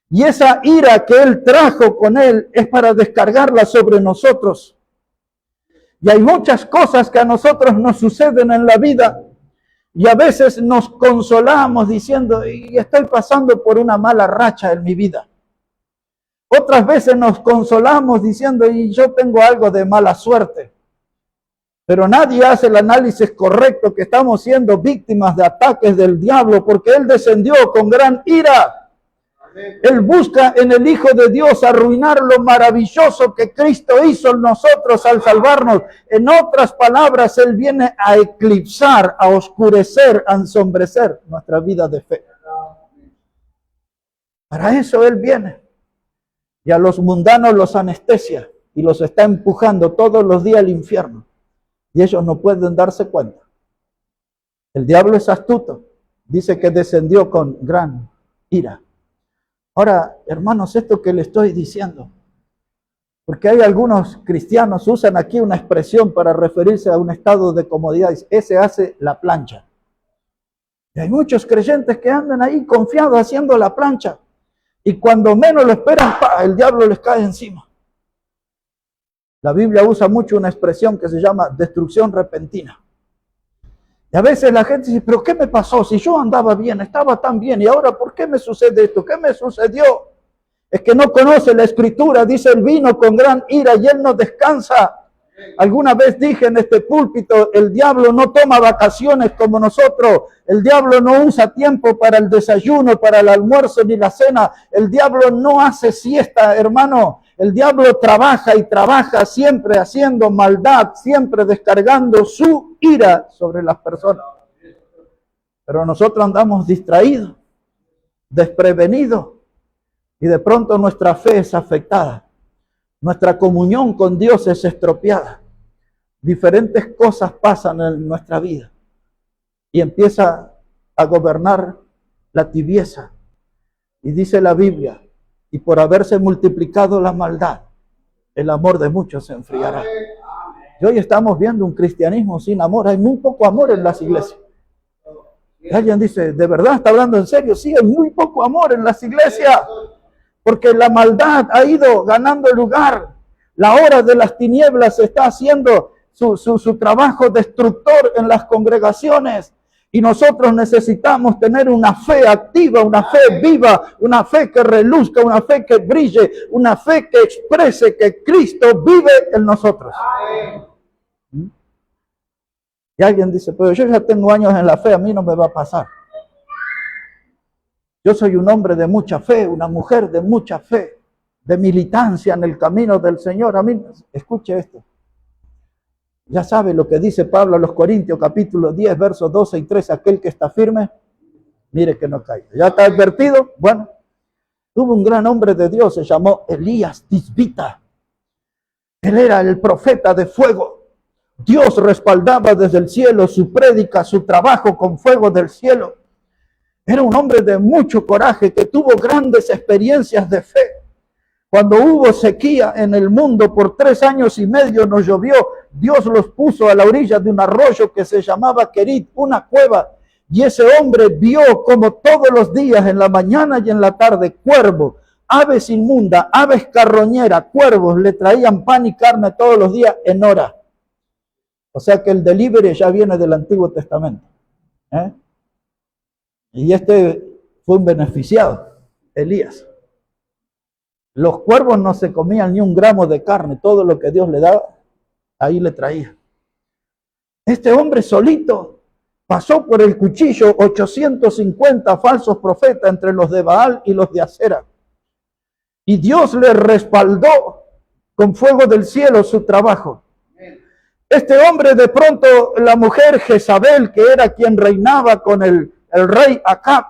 Y esa ira que él trajo con él es para descargarla sobre nosotros. Y hay muchas cosas que a nosotros nos suceden en la vida. Y a veces nos consolamos diciendo, y estoy pasando por una mala racha en mi vida. Otras veces nos consolamos diciendo, y yo tengo algo de mala suerte. Pero nadie hace el análisis correcto que estamos siendo víctimas de ataques del diablo porque él descendió con gran ira. Él busca en el Hijo de Dios arruinar lo maravilloso que Cristo hizo en nosotros al salvarnos. En otras palabras, él viene a eclipsar, a oscurecer, a ensombrecer nuestra vida de fe. Para eso él viene. Y a los mundanos los anestesia y los está empujando todos los días al infierno. Y ellos no pueden darse cuenta. El diablo es astuto. Dice que descendió con gran ira. Ahora, hermanos, esto que le estoy diciendo, porque hay algunos cristianos usan aquí una expresión para referirse a un estado de comodidad. Ese hace la plancha. Y hay muchos creyentes que andan ahí confiados haciendo la plancha. Y cuando menos lo esperan, ¡pah!, el diablo les cae encima. La Biblia usa mucho una expresión que se llama destrucción repentina. Y a veces la gente dice, ¿pero qué me pasó? Si yo andaba bien, estaba tan bien, ¿y ahora por qué me sucede esto? ¿Qué me sucedió? Es que no conoce la Escritura, dice, él vino con gran ira y él no descansa. Alguna vez dije en este púlpito, el diablo no toma vacaciones como nosotros. El diablo no usa tiempo para el desayuno, para el almuerzo ni la cena. El diablo no hace siesta, hermano. El diablo trabaja y trabaja siempre haciendo maldad, siempre descargando su ira sobre las personas. Pero nosotros andamos distraídos, desprevenidos y de pronto nuestra fe es afectada. Nuestra comunión con Dios es estropeada. Diferentes cosas pasan en nuestra vida y empieza a gobernar la tibieza. Y dice la Biblia, y por haberse multiplicado la maldad, el amor de muchos se enfriará. Y hoy estamos viendo un cristianismo sin amor. Hay muy poco amor en las iglesias. Y alguien dice, ¿de verdad está hablando en serio? Sí, hay muy poco amor en las iglesias. Porque la maldad ha ido ganando lugar. La hora de las tinieblas está haciendo su trabajo destructor en las congregaciones. Y nosotros necesitamos tener una fe activa, una fe viva, una fe que reluzca, una fe que brille, una fe que exprese que Cristo vive en nosotros. Y alguien dice, pero yo ya tengo años en la fe, a mí no me va a pasar. Yo soy un hombre de mucha fe, una mujer de mucha fe, de militancia en el camino del Señor. A mí, escuche esto. Ya sabe lo que dice Pablo a los Corintios, capítulo 10, versos 12 y 13. Aquel que está firme, mire que no caiga. ¿Ya está advertido? Bueno, hubo un gran hombre de Dios, se llamó Elías Tisbita. Él era el profeta de fuego. Dios respaldaba desde el cielo su prédica, su trabajo con fuego del cielo. Era un hombre de mucho coraje que tuvo grandes experiencias de fe. Cuando hubo sequía en el mundo por 3 años y medio no llovió, Dios los puso a la orilla de un arroyo que se llamaba Kerit, una cueva. Y ese hombre vio como todos los días, en la mañana y en la tarde, cuervos, aves inmundas, aves carroñeras, cuervos, le traían pan y carne todos los días en hora. O sea que el delivery ya viene del Antiguo Testamento. Y este fue un beneficiado, Elías. Los cuervos no se comían ni un gramo de carne, todo lo que Dios le daba, ahí le traía. Este hombre solito pasó por el cuchillo 850 falsos profetas entre los de Baal y los de Acera. Y Dios le respaldó con fuego del cielo su trabajo. Este hombre, de pronto, la mujer Jezabel, que era quien reinaba con el rey Acab,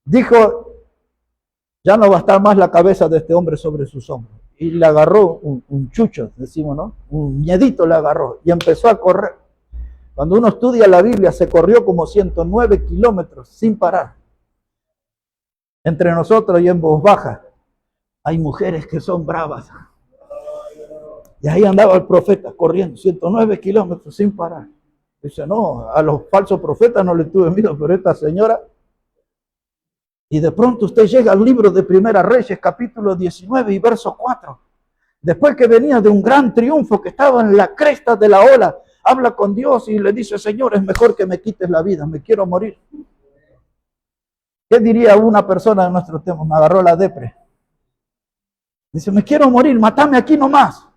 dijo, ya no va a estar más la cabeza de este hombre sobre sus hombros. Y le agarró un chucho, decimos, ¿no? Un miedito le agarró y empezó a correr. Cuando uno estudia la Biblia, se corrió como 109 kilómetros sin parar. Entre nosotros y en voz baja, hay mujeres que son bravas. Y ahí andaba el profeta corriendo 109 kilómetros sin parar. Dice, no, a los falsos profetas no le tuve miedo, pero esta señora... Y de pronto usted llega al libro de Primera Reyes, capítulo 19 y verso 4. Después que venía de un gran triunfo, que estaba en la cresta de la ola, habla con Dios y le dice, Señor, es mejor que me quites la vida, me quiero morir. ¿Qué diría una persona en nuestro tiempo? Me agarró la depre. Dice, me quiero morir, mátame aquí nomás.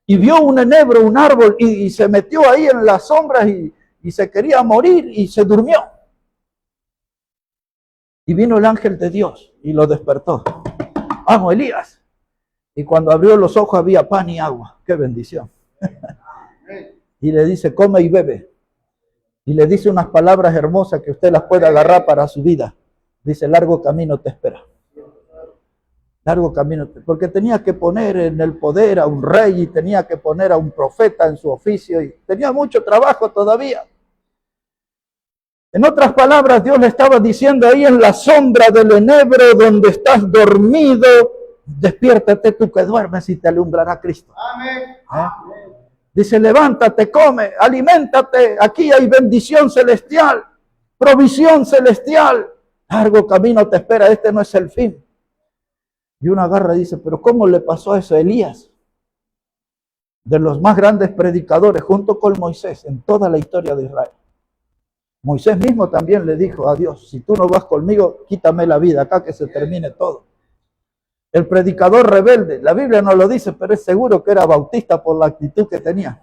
Y vio un enebro, un árbol, y se metió ahí en las sombras y se quería morir y se durmió. Y vino el ángel de Dios y lo despertó. Vamos, Elías. Y cuando abrió los ojos había pan y agua. ¡Qué bendición! Y le dice, come y bebe. Y le dice unas palabras hermosas que usted las puede agarrar para su vida. Dice, largo camino te espera. Largo camino. Porque tenía que poner en el poder a un rey y tenía que poner a un profeta en su oficio. Y tenía mucho trabajo todavía. En otras palabras, Dios le estaba diciendo ahí en la sombra del enebro donde estás dormido, despiértate tú que duermes y te alumbrará Cristo. Amén. Dice, levántate, come, aliméntate, aquí hay bendición celestial, provisión celestial. Largo camino te espera, este no es el fin. Y uno agarra y dice, pero ¿cómo le pasó a eso a Elías? De los más grandes predicadores, junto con Moisés, en toda la historia de Israel. Moisés mismo también le dijo a Dios, si tú no vas conmigo, quítame la vida, acá que se termine todo. El predicador rebelde, la Biblia no lo dice, pero es seguro que era bautista por la actitud que tenía.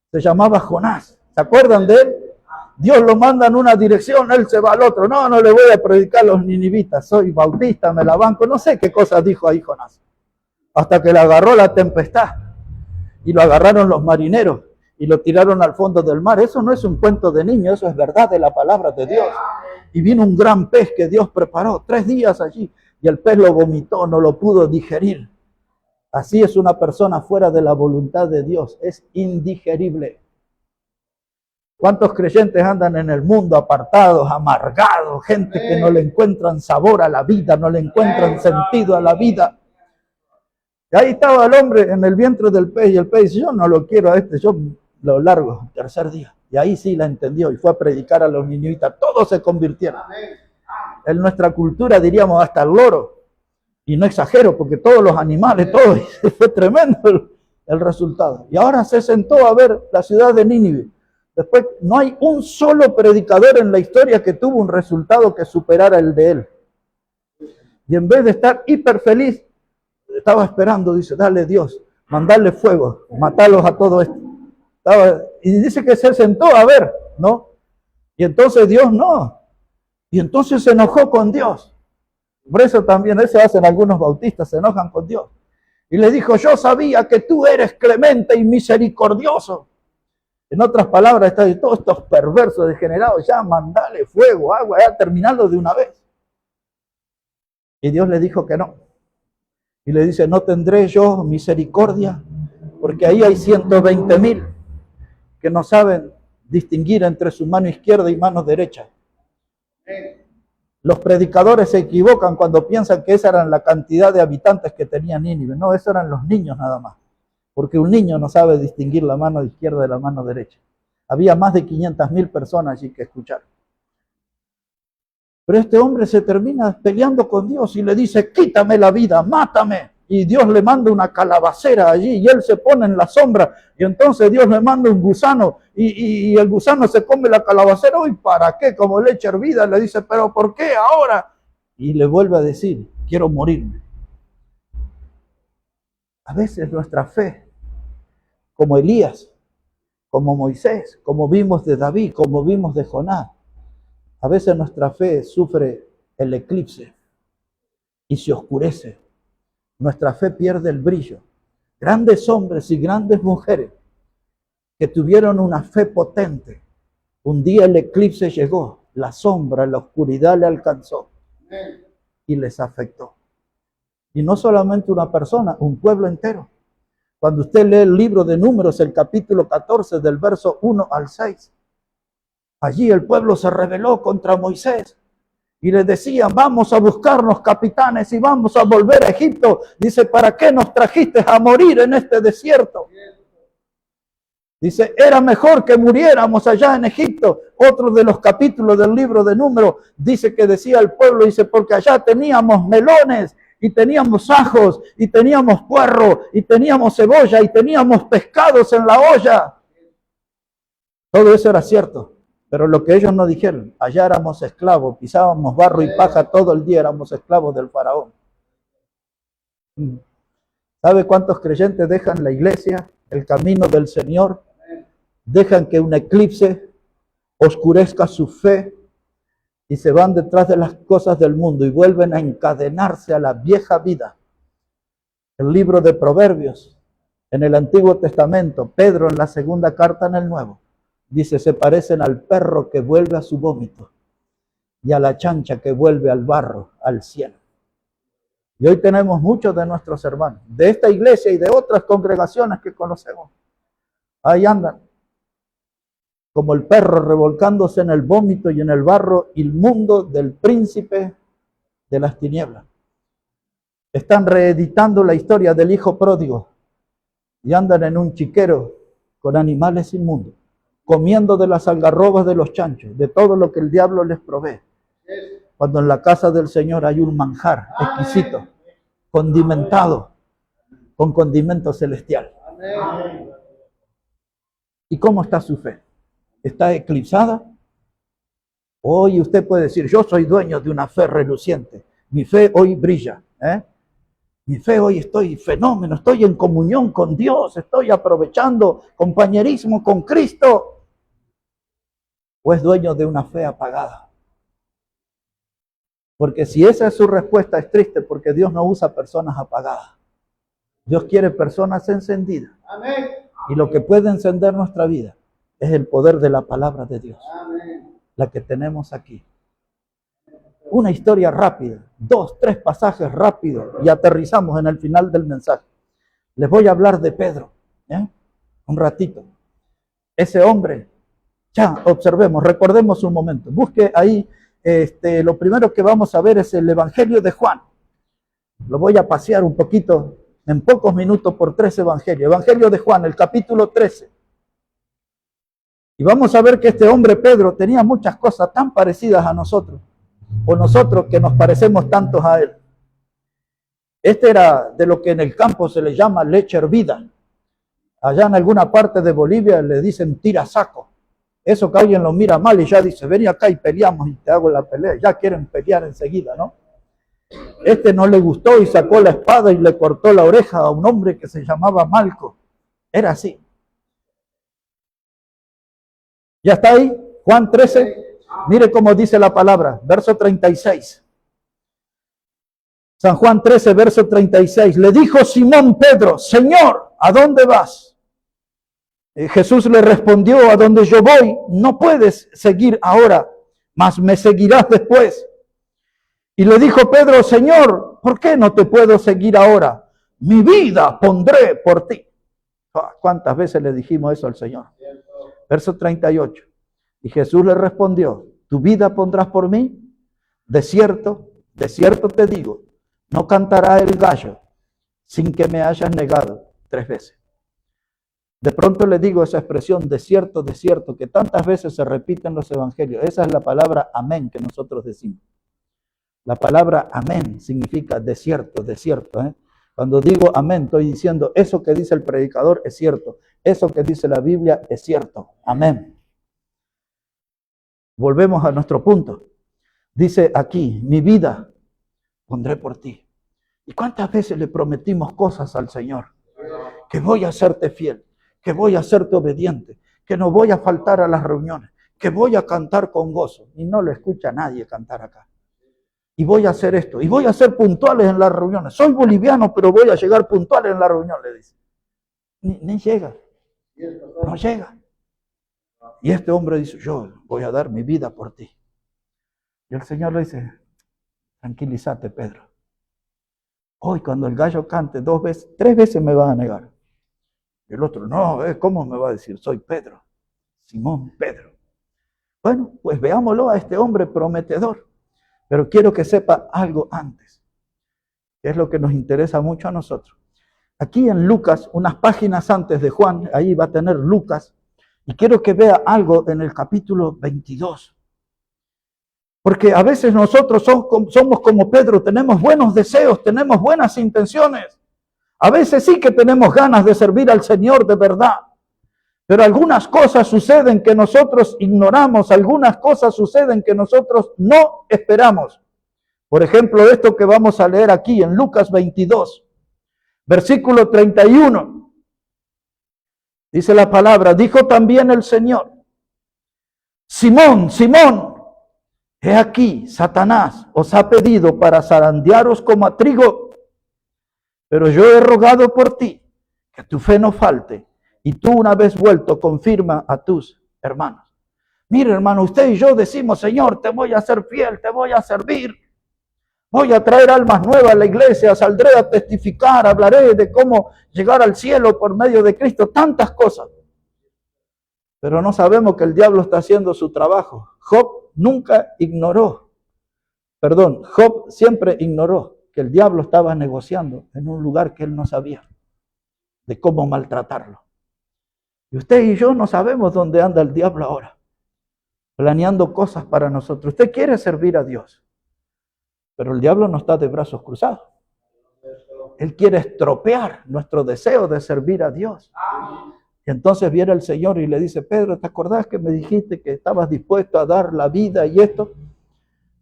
Se llamaba Jonás. ¿Se acuerdan de él? Dios lo manda en una dirección, él se va al otro. No, no le voy a predicar a los ninivitas, soy bautista, me la banco. No sé qué cosas dijo ahí Jonás. Hasta que le agarró la tempestad y lo agarraron los marineros. Y lo tiraron al fondo del mar. Eso no es un cuento de niño, eso es verdad de la palabra de Dios. Y vino un gran pez que Dios preparó, 3 días allí, y el pez lo vomitó, no lo pudo digerir. Así es una persona fuera de la voluntad de Dios, es indigerible. ¿Cuántos creyentes andan en el mundo apartados, amargados, gente que no le encuentran sabor a la vida, no le encuentran sentido a la vida? Y ahí estaba el hombre en el vientre del pez, y el pez dice, yo no lo quiero a este, yo lo largo, 3er día. Y ahí sí la entendió y fue a predicar a los ninivitas. Todos se convirtieron. En nuestra cultura diríamos hasta el loro. Y no exagero porque todos los animales, todo. Fue tremendo el resultado. Y ahora se sentó a ver la ciudad de Nínive. Después no hay un solo predicador en la historia que tuvo un resultado que superara el de él. Y en vez de estar hiper feliz, estaba esperando, dice, dale Dios, mandarle fuego, matarlos a todo esto. Y dice que se sentó a ver, ¿no? Y entonces Dios no. Y entonces se enojó con Dios. Por eso también eso hacen algunos bautistas, se enojan con Dios. Y le dijo, yo sabía que tú eres clemente y misericordioso. En otras palabras, todos estos perversos degenerados, ya mandale fuego, agua, ya terminarlo de una vez. Y Dios le dijo que no. Y le dice, no tendré yo misericordia, porque ahí hay 120,000 que no saben distinguir entre su mano izquierda y mano derecha. Los predicadores se equivocan cuando piensan que esa era la cantidad de habitantes que tenía Nínive. No, esos eran los niños nada más. Porque un niño no sabe distinguir la mano izquierda de la mano derecha. Había más de 500,000 personas allí que escuchar. Pero este hombre se termina peleando con Dios y le dice, quítame la vida, mátame. Y Dios le manda una calabacera allí y él se pone en la sombra. Y entonces Dios le manda un gusano y el gusano se come la calabacera. ¿Y para qué? Como leche hervida. Le dice, pero ¿por qué ahora? Y le vuelve a decir, quiero morirme. A veces nuestra fe, como Elías, como Moisés, como vimos de David, como vimos de Jonás, a veces nuestra fe sufre el eclipse y se oscurece. Nuestra fe pierde el brillo. Grandes hombres y grandes mujeres que tuvieron una fe potente. Un día el eclipse llegó, la sombra, la oscuridad le alcanzó y les afectó. Y no solamente una persona, un pueblo entero. Cuando usted lee el libro de Números, el capítulo 14, del verso 1 al 6, allí el pueblo se rebeló contra Moisés y le decían, vamos a buscarnos capitanes y vamos a volver a Egipto. Dice, ¿para qué nos trajiste a morir en este desierto? Dice, era mejor que muriéramos allá en Egipto. Otro de los capítulos del libro de Números dice que decía el pueblo, dice, porque allá teníamos melones y teníamos ajos y teníamos puerro y teníamos cebolla y teníamos pescados en la olla. Todo eso era cierto. Pero lo que ellos no dijeron, allá éramos esclavos, pisábamos barro y paja todo el día, éramos esclavos del faraón. ¿Sabe cuántos creyentes dejan la iglesia, el camino del Señor? Dejan que un eclipse oscurezca su fe y se van detrás de las cosas del mundo y vuelven a encadenarse a la vieja vida. El libro de Proverbios, en el Antiguo Testamento, Pedro en la segunda carta en el Nuevo, dice, se parecen al perro que vuelve a su vómito y a la chancha que vuelve al barro, al cielo. Y hoy tenemos muchos de nuestros hermanos, de esta iglesia y de otras congregaciones que conocemos. Ahí andan, como el perro revolcándose en el vómito y en el barro inmundo del príncipe de las tinieblas. Están reeditando la historia del hijo pródigo y andan en un chiquero con animales inmundos, comiendo de las algarrobas de los chanchos, de todo lo que el diablo les provee. Cuando en la casa del Señor hay un manjar exquisito, condimentado, con condimento celestial. ¿Y cómo está su fe? ¿Está eclipsada? Hoy usted puede decir, yo soy dueño de una fe reluciente. Mi fe hoy brilla. Mi fe hoy estoy fenómeno, estoy en comunión con Dios, estoy aprovechando compañerismo con Cristo. ¿O es dueño de una fe apagada? Porque si esa es su respuesta, es triste, porque Dios no usa personas apagadas. Dios quiere personas encendidas. Amén. Y lo que puede encender nuestra vida es el poder de la palabra de Dios. Amén. La que tenemos aquí. Una historia rápida, 2, 3 pasajes rápidos y aterrizamos en el final del mensaje. Les voy a hablar de Pedro, un ratito. Ese hombre, ya observemos, recordemos un momento. Busque ahí, lo primero que vamos a ver es el Evangelio de Juan. Lo voy a pasear un poquito, en pocos minutos, por 3 evangelios. Evangelio de Juan, el capítulo 13. Y vamos a ver que este hombre Pedro tenía muchas cosas tan parecidas a nosotros, o nosotros que nos parecemos tantos a él. Este era de lo que en el campo se le llama leche hervida. Allá en alguna parte de Bolivia le dicen tira saco. Eso que alguien lo mira mal y ya dice, ven acá y peleamos y te hago la pelea. Ya quieren pelear enseguida, ¿no? Este no le gustó y sacó la espada y le cortó la oreja a un hombre que se llamaba Malco. Era así. ¿Ya está ahí? Juan 13. Mire cómo dice la palabra, verso 36. San Juan 13, verso 36. Le dijo Simón Pedro, Señor, ¿a dónde vas? Jesús le respondió, a donde yo voy, no puedes seguir ahora, mas me seguirás después. Y le dijo Pedro, Señor, ¿por qué no te puedo seguir ahora? Mi vida pondré por ti. ¿Cuántas veces le dijimos eso al Señor? Verso 38. Y Jesús le respondió, ¿tu vida pondrás por mí? De cierto te digo, no cantará el gallo sin que me hayas negado 3 veces. De pronto le digo esa expresión, de cierto, que tantas veces se repite en los evangelios. Esa es la palabra amén que nosotros decimos. La palabra amén significa de cierto, ¿eh? Cuando digo amén, estoy diciendo eso que dice el predicador es cierto. Eso que dice la Biblia es cierto. Amén. Volvemos a nuestro punto. Dice aquí, mi vida pondré por ti. ¿Y cuántas veces le prometimos cosas al Señor? Que voy a serte fiel, que voy a serte obediente, que no voy a faltar a las reuniones, que voy a cantar con gozo. Y no lo escucha nadie cantar acá. Y voy a hacer esto, y voy a ser puntuales en las reuniones. Soy boliviano, pero voy a llegar puntual en la reunión, le dice. Ni llega, no llega. Y este hombre dice, yo voy a dar mi vida por ti. Y el Señor le dice, tranquilízate, Pedro. Hoy cuando el gallo cante 2 veces, 3 veces me vas a negar. Y el otro, no, ¿cómo me va a decir? Soy Pedro, Simón Pedro. Bueno, pues veámoslo a este hombre prometedor. Pero quiero que sepa algo antes, que es lo que nos interesa mucho a nosotros. Aquí en Lucas, unas páginas antes de Juan, ahí va a tener Lucas, y quiero que vea algo en el capítulo 22. Porque a veces nosotros somos como Pedro, tenemos buenos deseos, tenemos buenas intenciones. A veces sí que tenemos ganas de servir al Señor de verdad. Pero algunas cosas suceden que nosotros ignoramos, algunas cosas suceden que nosotros no esperamos. Por ejemplo, esto que vamos a leer aquí en Lucas 22, versículo 31. Dice la palabra, dijo también el Señor, Simón, Simón, he aquí, Satanás os ha pedido para zarandearos como a trigo, pero yo he rogado por ti, que tu fe no falte. Y tú una vez vuelto confirma a tus hermanos. Mire hermano, usted y yo decimos, Señor, te voy a ser fiel, te voy a servir. Voy a traer almas nuevas a la iglesia, saldré a testificar, hablaré de cómo llegar al cielo por medio de Cristo, tantas cosas. Pero no sabemos que el diablo está haciendo su trabajo. Job siempre ignoró que el diablo estaba negociando en un lugar que él no sabía de cómo maltratarlo. Y usted y yo no sabemos dónde anda el diablo ahora, planeando cosas para nosotros. Usted quiere servir a Dios, pero el diablo no está de brazos cruzados. Él quiere estropear nuestro deseo de servir a Dios. Y entonces viene el Señor y le dice, Pedro, ¿te acordás que me dijiste que estabas dispuesto a dar la vida y esto?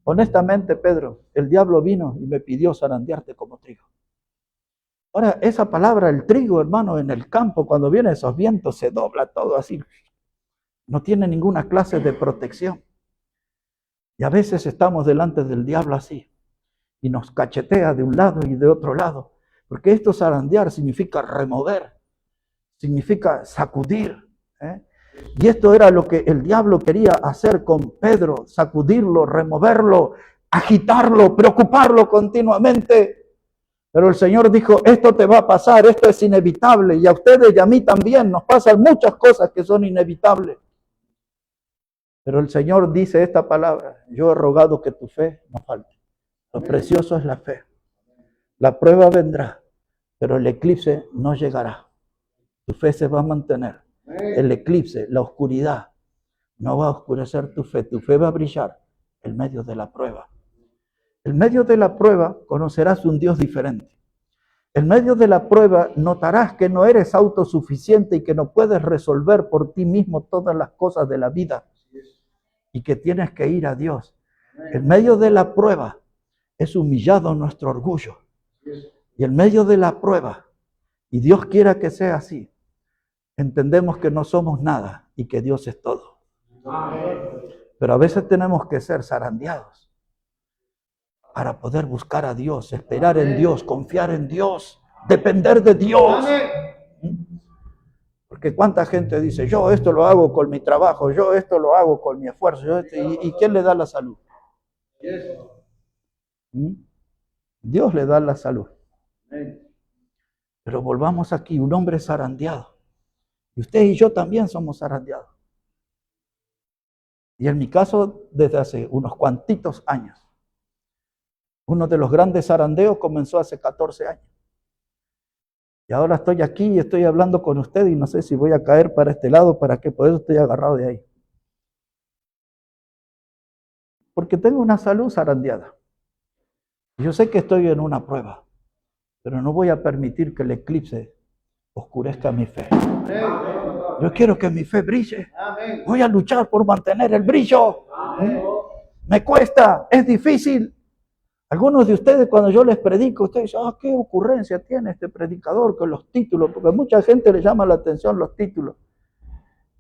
Honestamente, Pedro, el diablo vino y me pidió zarandearte como trigo. Ahora, esa palabra, el trigo, hermano, en el campo, cuando vienen esos vientos, se dobla todo así. No tiene ninguna clase de protección. Y a veces estamos delante del diablo así. Y nos cachetea de un lado y de otro lado. Porque esto zarandear significa remover. Significa sacudir. Y esto era lo que el diablo quería hacer con Pedro. Sacudirlo, removerlo, agitarlo, preocuparlo continuamente. Pero el Señor dijo, esto te va a pasar, esto es inevitable. Y a ustedes y a mí también nos pasan muchas cosas que son inevitables. Pero el Señor dice esta palabra, yo he rogado que tu fe no falte. Lo precioso es la fe. La prueba vendrá, pero el eclipse no llegará. Tu fe se va a mantener. El eclipse, la oscuridad, no va a oscurecer tu fe va a brillar en medio de la prueba. En medio de la prueba conocerás un Dios diferente. En medio de la prueba notarás que no eres autosuficiente y que no puedes resolver por ti mismo todas las cosas de la vida y que tienes que ir a Dios. En medio de la prueba es humillado nuestro orgullo. Y en medio de la prueba, y Dios quiera que sea así, entendemos que no somos nada y que Dios es todo. Pero a veces tenemos que ser zarandeados para poder buscar a Dios, esperar en Dios, confiar en Dios, depender de Dios. Porque cuánta gente dice, yo esto lo hago con mi trabajo, yo esto lo hago con mi esfuerzo, ¿y quién le da la salud? Dios le da la salud. Pero volvamos aquí, un hombre zarandeado. Y usted y yo también somos zarandeados. Y en mi caso, desde hace unos cuantitos años. Uno de los grandes zarandeos comenzó hace 14 años. Y ahora estoy aquí y estoy hablando con usted y no sé si voy a caer para este lado, para qué, por eso estoy agarrado de ahí. Porque tengo una salud zarandeada. Yo sé que estoy en una prueba, pero no voy a permitir que el eclipse oscurezca mi fe. Yo quiero que mi fe brille. Voy a luchar por mantener el brillo. Me cuesta, es difícil. Algunos de ustedes, cuando yo les predico, ustedes dicen, qué ocurrencia tiene este predicador con los títulos, porque a mucha gente le llama la atención los títulos.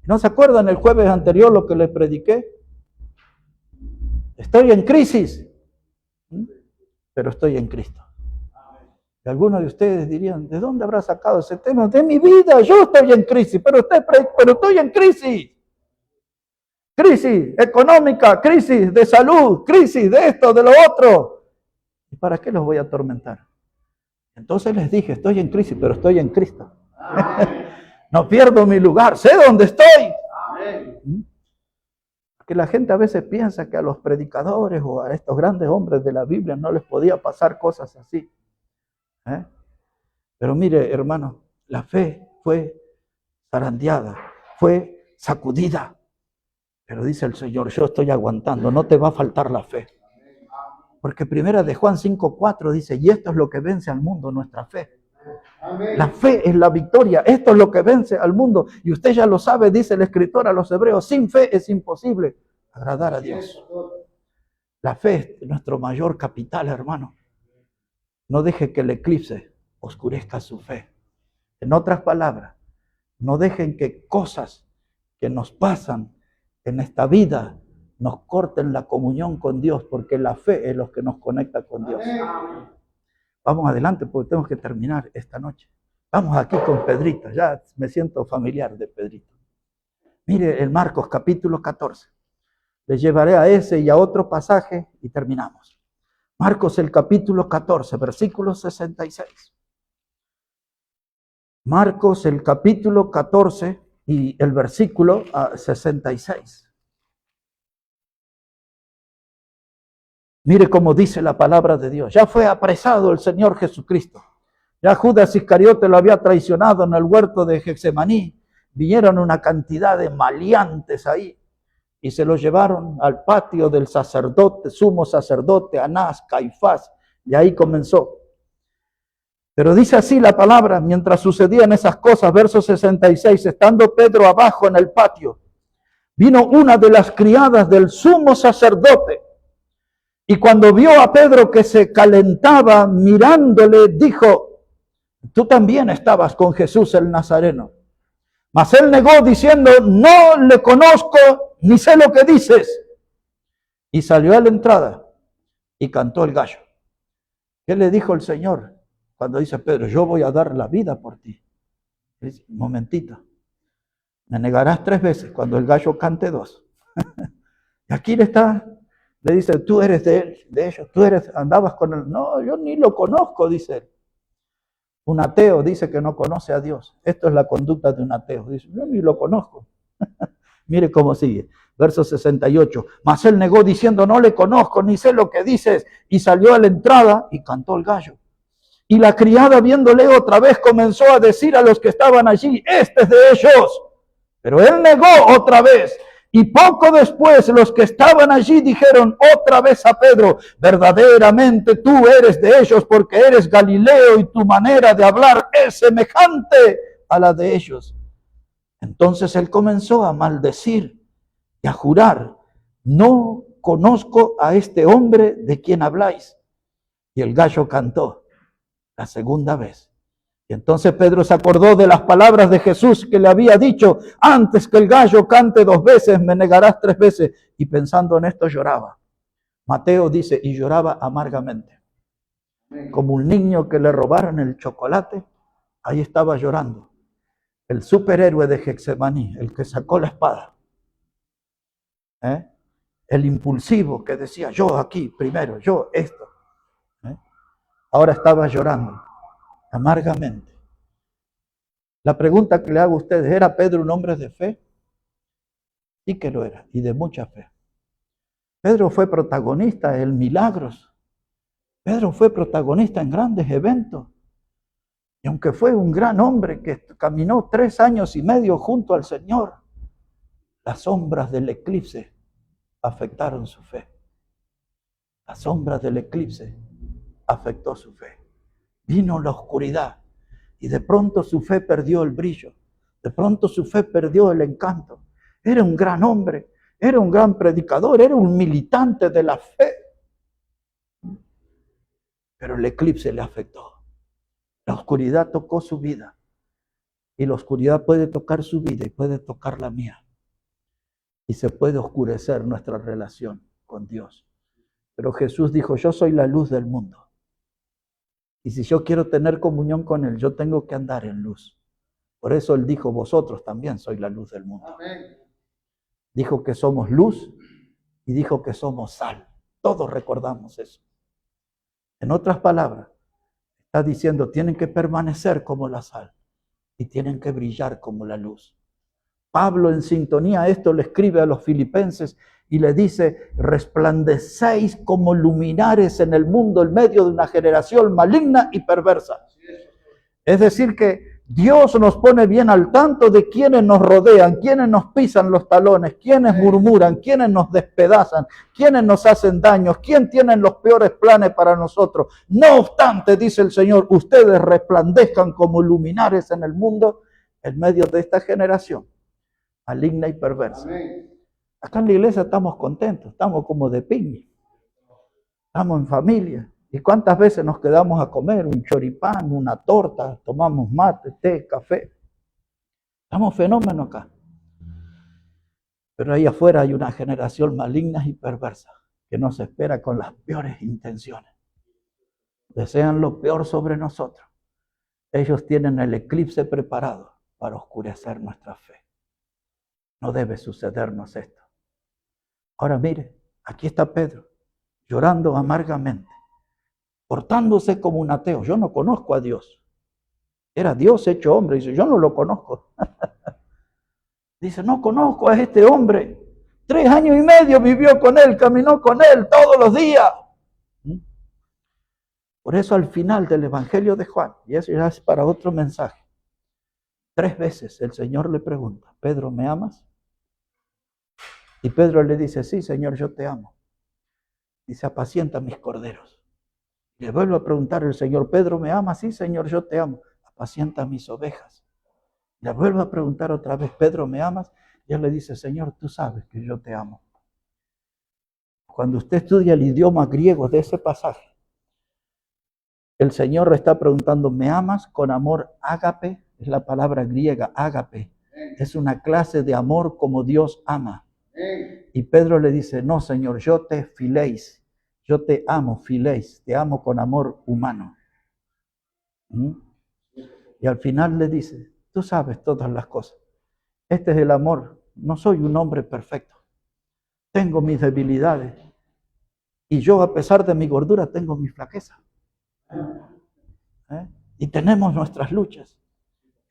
¿No se acuerdan el jueves anterior lo que les prediqué? Estoy en crisis, pero estoy en Cristo. Y algunos de ustedes dirían, ¿de dónde habrá sacado ese tema? De mi vida, yo estoy en crisis, pero estoy en crisis. Crisis económica, crisis de salud, crisis de esto, de lo otro. ¿Y para qué los voy a atormentar? Entonces les dije, estoy en crisis, pero estoy en Cristo. No pierdo mi lugar, sé dónde estoy. Porque la gente a veces piensa que a los predicadores o a estos grandes hombres de la Biblia no les podía pasar cosas así. Pero mire, hermano, la fe fue zarandeada, fue sacudida. Pero dice el Señor, yo estoy aguantando, no te va a faltar la fe. Porque primera de Juan 5:4 dice, y esto es lo que vence al mundo, nuestra fe. La fe es la victoria, esto es lo que vence al mundo. Y usted ya lo sabe, dice el escritor a los hebreos, sin fe es imposible agradar a Dios. La fe es nuestro mayor capital, hermano. No deje que el eclipse oscurezca su fe. En otras palabras, no dejen que cosas que nos pasan en esta vida nos corten la comunión con Dios, porque la fe es lo que nos conecta con Dios. Vamos adelante, porque tenemos que terminar esta noche. Vamos aquí con Pedrito, ya me siento familiar de Pedrito. Mire, en Marcos capítulo 14. Les llevaré a ese y a otro pasaje y terminamos. Marcos el capítulo 14, versículo 66. Marcos el capítulo 14 y el versículo 66. Mire cómo dice la palabra de Dios. Ya fue apresado el Señor Jesucristo. Ya Judas Iscariote lo había traicionado en el huerto de Getsemaní. Vinieron una cantidad de maleantes ahí y se lo llevaron al patio del sacerdote, sumo sacerdote, Anás, Caifás. Y ahí comenzó. Pero dice así la palabra, mientras sucedían esas cosas, verso 66, estando Pedro abajo en el patio, vino una de las criadas del sumo sacerdote. Y cuando vio a Pedro que se calentaba mirándole, dijo, tú también estabas con Jesús el Nazareno. Mas él negó diciendo, no le conozco ni sé lo que dices. Y salió a la entrada y cantó el gallo. ¿Qué le dijo el Señor cuando dice Pedro, yo voy a dar la vida por ti? Dice, un momentito, me negarás 3 veces cuando el gallo cante 2. Y aquí le dice, tú eres de ellos, andabas con él. No, yo ni lo conozco, dice él. Un ateo dice que no conoce a Dios. Esto es la conducta de un ateo. Dice, yo ni lo conozco. Mire cómo sigue. Verso 68. Mas él negó diciendo, no le conozco, ni sé lo que dices. Y salió a la entrada y cantó el gallo. Y la criada, viéndole otra vez, comenzó a decir a los que estaban allí, este es de ellos. Pero él negó otra vez. Y poco después los que estaban allí dijeron otra vez a Pedro, verdaderamente tú eres de ellos porque eres Galileo y tu manera de hablar es semejante a la de ellos. Entonces él comenzó a maldecir y a jurar, no conozco a este hombre de quien habláis. Y el gallo cantó la segunda vez. Y entonces Pedro se acordó de las palabras de Jesús que le había dicho: antes que el gallo cante 2 veces, me negarás 3 veces. Y pensando en esto lloraba. Mateo dice, y lloraba amargamente. Como un niño que le robaron el chocolate, ahí estaba llorando. El superhéroe de Getsemaní, el que sacó la espada. El impulsivo que decía, yo aquí primero, yo esto. Ahora estaba llorando amargamente. La pregunta que le hago a ustedes, ¿era Pedro un hombre de fe? Sí que lo era, y de mucha fe. Pedro fue protagonista en milagros. Pedro fue protagonista en grandes eventos. Y aunque fue un gran hombre que caminó 3 años y medio junto al Señor, las sombras del eclipse afectaron su fe. Las sombras del eclipse afectó su fe. Vino la oscuridad y de pronto su fe perdió el brillo. De pronto su fe perdió el encanto. Era un gran hombre, era un gran predicador, era un militante de la fe. Pero el eclipse le afectó. La oscuridad tocó su vida. Y la oscuridad puede tocar su vida y puede tocar la mía. Y se puede oscurecer nuestra relación con Dios. Pero Jesús dijo, yo soy la luz del mundo. Y si yo quiero tener comunión con Él, yo tengo que andar en luz. Por eso Él dijo, vosotros también sois la luz del mundo. Amén. Dijo que somos luz y dijo que somos sal. Todos recordamos eso. En otras palabras, está diciendo, tienen que permanecer como la sal y tienen que brillar como la luz. Pablo en sintonía a esto le escribe a los filipenses y le dice, resplandecéis como luminares en el mundo en medio de una generación maligna y perversa. Es decir que Dios nos pone bien al tanto de quienes nos rodean, quienes nos pisan los talones, quienes murmuran, quienes nos despedazan, quienes nos hacen daños, quién tienen los peores planes para nosotros. No obstante, dice el Señor, ustedes resplandezcan como luminares en el mundo en medio de esta generación maligna y perversa. Amén. Acá en la iglesia estamos contentos, estamos como de picnic, estamos en familia. ¿Y cuántas veces nos quedamos a comer un choripán, una torta, tomamos mate, té, café? Estamos fenómenos acá. Pero ahí afuera hay una generación maligna y perversa que nos espera con las peores intenciones. Desean lo peor sobre nosotros. Ellos tienen el eclipse preparado para oscurecer nuestra fe. No debe sucedernos esto. Ahora mire, aquí está Pedro, llorando amargamente, portándose como un ateo. Yo no conozco a Dios. Era Dios hecho hombre. Dice, yo no lo conozco. Dice, no conozco a este hombre. 3 años y medio vivió con él, caminó con él todos los días. Por eso al final del Evangelio de Juan, y eso ya es para otro mensaje, 3 veces el Señor le pregunta, Pedro, ¿me amas? Y Pedro le dice, sí, Señor, yo te amo. Dice, apacienta mis corderos. Le vuelvo a preguntar el Señor, Pedro, ¿me amas? Sí, Señor, yo te amo. Apacienta mis ovejas. Le vuelvo a preguntar otra vez, Pedro, ¿me amas? Y él le dice, Señor, tú sabes que yo te amo. Cuando usted estudia el idioma griego de ese pasaje, el Señor le está preguntando, ¿me amas con amor ágape? Es la palabra griega, ágape. Es una clase de amor como Dios ama. Y Pedro le dice, no, Señor, yo te filéis, yo te amo, filéis, te amo con amor humano. Y al final le dice, tú sabes todas las cosas. Este es el amor. No soy un hombre perfecto. Tengo mis debilidades. Y yo, a pesar de mi gordura, tengo mi flaqueza. Y tenemos nuestras luchas.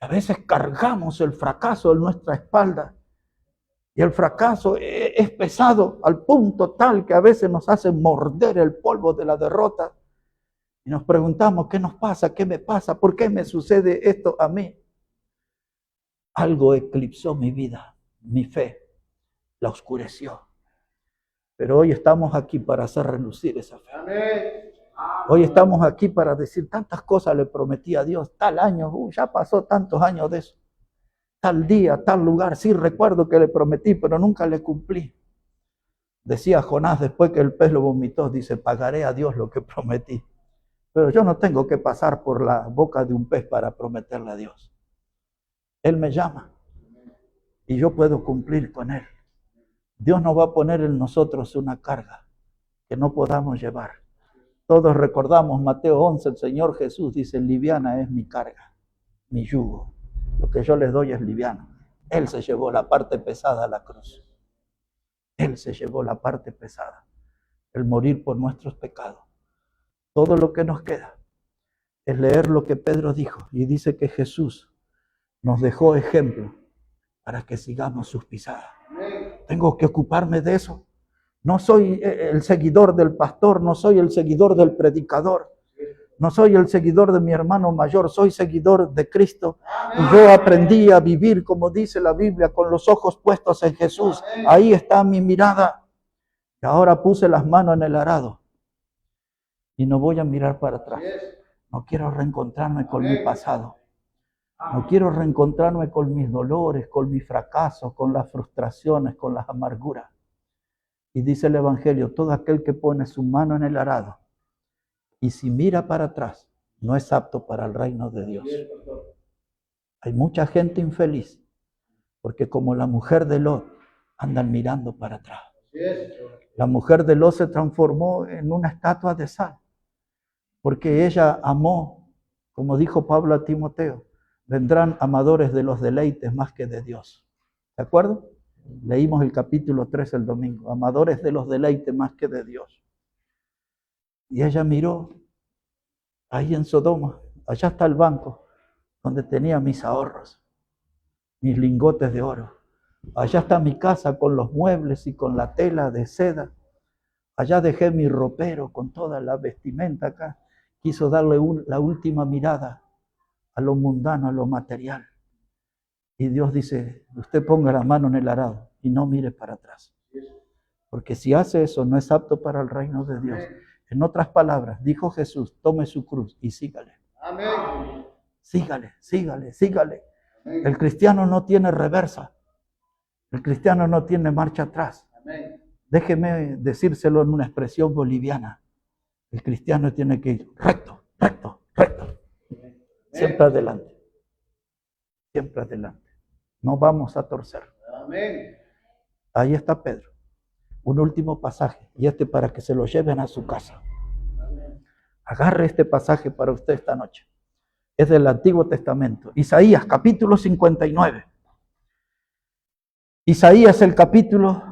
A veces cargamos el fracaso en nuestra espalda. Y el fracaso es pesado al punto tal que a veces nos hace morder el polvo de la derrota. Y nos preguntamos, ¿qué nos pasa? ¿Qué me pasa? ¿Por qué me sucede esto a mí? Algo eclipsó mi vida, mi fe, la oscureció. Pero hoy estamos aquí para hacer relucir esa fe. Amén. Hoy estamos aquí para decir tantas cosas le prometí a Dios, tal año, ya pasó tantos años de eso. Tal día, tal lugar, sí recuerdo que le prometí, pero nunca le cumplí. Decía Jonás después que el pez lo vomitó, dice, pagaré a Dios lo que prometí. Pero yo no tengo que pasar por la boca de un pez para prometerle a Dios. Él me llama y yo puedo cumplir con Él. Dios no va a poner en nosotros una carga que no podamos llevar. Todos recordamos Mateo 11, el Señor Jesús dice, liviana es mi carga, mi yugo. Lo que yo les doy es liviano. Él se llevó la parte pesada a la cruz. Él se llevó la parte pesada, el morir por nuestros pecados. Todo lo que nos queda es leer lo que Pedro dijo y dice que Jesús nos dejó ejemplo para que sigamos sus pisadas. Tengo que ocuparme de eso. No soy el seguidor del pastor, no soy el seguidor del predicador, no soy el seguidor de mi hermano mayor, soy seguidor de Cristo. Y yo aprendí a vivir, como dice la Biblia, con los ojos puestos en Jesús. Ahí está mi mirada. Y ahora puse las manos en el arado y no voy a mirar para atrás. No quiero reencontrarme con mi pasado. No quiero reencontrarme con mis dolores, con mis fracasos, con las frustraciones, con las amarguras. Y dice el Evangelio, todo aquel que pone su mano en el arado y si mira para atrás, no es apto para el reino de Dios. Hay mucha gente infeliz, porque como la mujer de Lot, andan mirando para atrás. La mujer de Lot se transformó en una estatua de sal, porque ella amó, como dijo Pablo a Timoteo, vendrán amadores de los deleites más que de Dios. ¿De acuerdo? Leímos el capítulo 3 el domingo, amadores de los deleites más que de Dios. Y ella miró, ahí en Sodoma, allá está el banco donde tenía mis ahorros, mis lingotes de oro. Allá está mi casa con los muebles y con la tela de seda. Allá dejé mi ropero con toda la vestimenta acá. Quiso darle la última mirada a lo mundano, a lo material. Y Dios dice, usted ponga la mano en el arado y no mire para atrás. Porque si hace eso, no es apto para el reino de Dios. En otras palabras, dijo Jesús, tome su cruz y sígale. Amén. Sígale, sígale, sígale. Amén. El cristiano no tiene reversa. El cristiano no tiene marcha atrás. Amén. Déjeme decírselo en una expresión boliviana. El cristiano tiene que ir recto, recto, recto. Amén. Siempre adelante. Siempre adelante. No vamos a torcer. Amén. Ahí está Pedro. Un último pasaje. Y para que se lo lleven a su casa. Amén. Agarre este pasaje para usted esta noche. Es del Antiguo Testamento. Isaías capítulo 59. Isaías el capítulo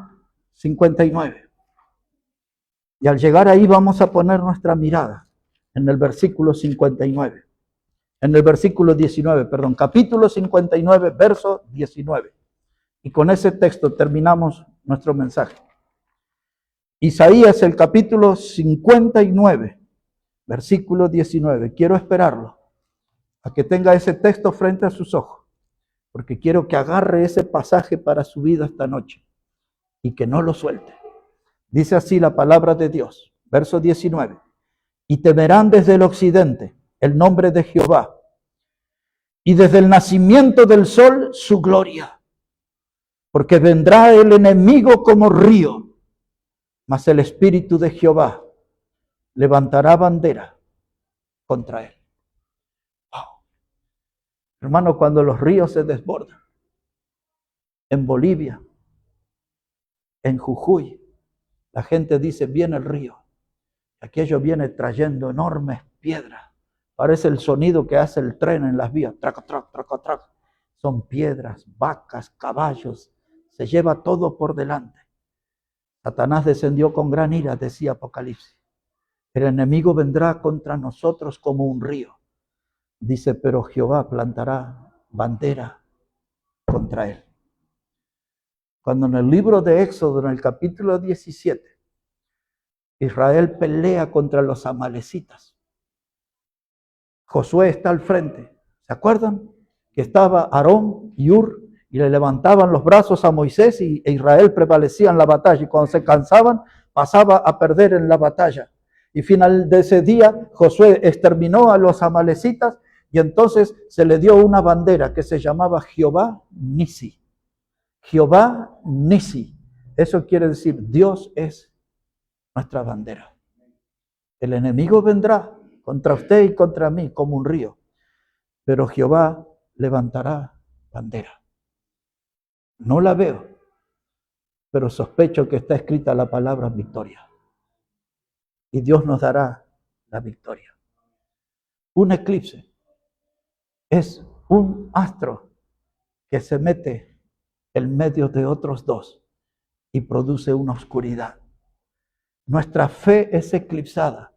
59. Y al llegar ahí vamos a poner nuestra mirada en el versículo 59. En el versículo 19, perdón, capítulo 59, verso 19. Y con ese texto terminamos nuestro mensaje. Isaías el capítulo 59, versículo 19. Quiero esperarlo a que tenga ese texto frente a sus ojos, porque quiero que agarre ese pasaje para su vida esta noche y que no lo suelte. Dice así la palabra de Dios, verso 19. Y temerán desde el occidente el nombre de Jehová, y desde el nacimiento del sol su gloria, porque vendrá el enemigo como río, mas el Espíritu de Jehová levantará bandera contra él. Wow. Hermano, cuando los ríos se desbordan, en Bolivia, en Jujuy, la gente dice, viene el río. Aquello viene trayendo enormes piedras. Parece el sonido que hace el tren en las vías. Traca, traca, traca, traca. Son piedras, vacas, caballos. Se lleva todo por delante. Satanás descendió con gran ira, decía Apocalipsis. El enemigo vendrá contra nosotros como un río. Dice, pero Jehová plantará bandera contra él. Cuando en el libro de Éxodo, en el capítulo 17, Israel pelea contra los amalecitas. Josué está al frente. ¿Se acuerdan? Que estaba Aarón y Hur y le levantaban los brazos a Moisés e Israel prevalecía en la batalla. Y cuando se cansaban, pasaba a perder en la batalla. Y final de ese día, Josué exterminó a los amalecitas y entonces se le dio una bandera que se llamaba Jehová Nisi. Jehová Nisi. Eso quiere decir, Dios es nuestra bandera. El enemigo vendrá contra usted y contra mí como un río. Pero Jehová levantará bandera. No la veo, pero sospecho que está escrita la palabra victoria. Y Dios nos dará la victoria. Un eclipse es un astro que se mete en medio de otros dos y produce una oscuridad. Nuestra fe es eclipsada.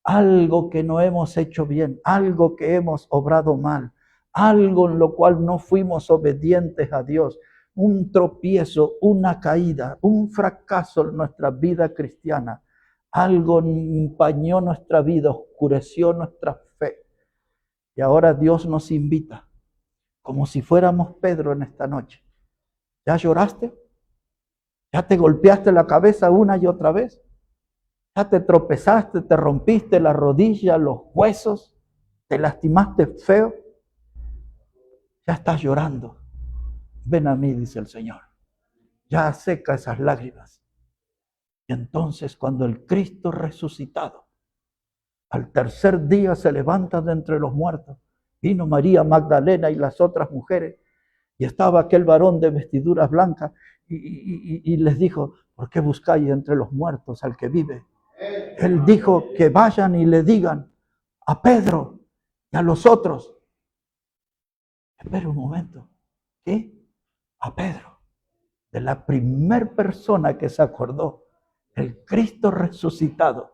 Algo que no hemos hecho bien, algo que hemos obrado mal, algo en lo cual no fuimos obedientes a Dios, un tropiezo, una caída, un fracaso en nuestra vida cristiana, algo empañó nuestra vida, oscureció nuestra fe. Y ahora Dios nos invita, como si fuéramos Pedro en esta noche. ¿Ya lloraste? ¿Ya te golpeaste la cabeza una y otra vez? ¿Ya te tropezaste, te rompiste la rodilla, los huesos? ¿Te lastimaste feo? Ya estás llorando. Ven a mí, dice el Señor. Ya seca esas lágrimas. Y entonces cuando el Cristo resucitado al tercer día se levanta de entre los muertos, vino María Magdalena y las otras mujeres, y estaba aquel varón de vestiduras blancas, y les dijo, ¿por qué buscáis entre los muertos al que vive? Él dijo que vayan y le digan a Pedro y a los otros. Espera un momento. ¿Qué? A Pedro. De la primer persona que se acordó, el Cristo resucitado,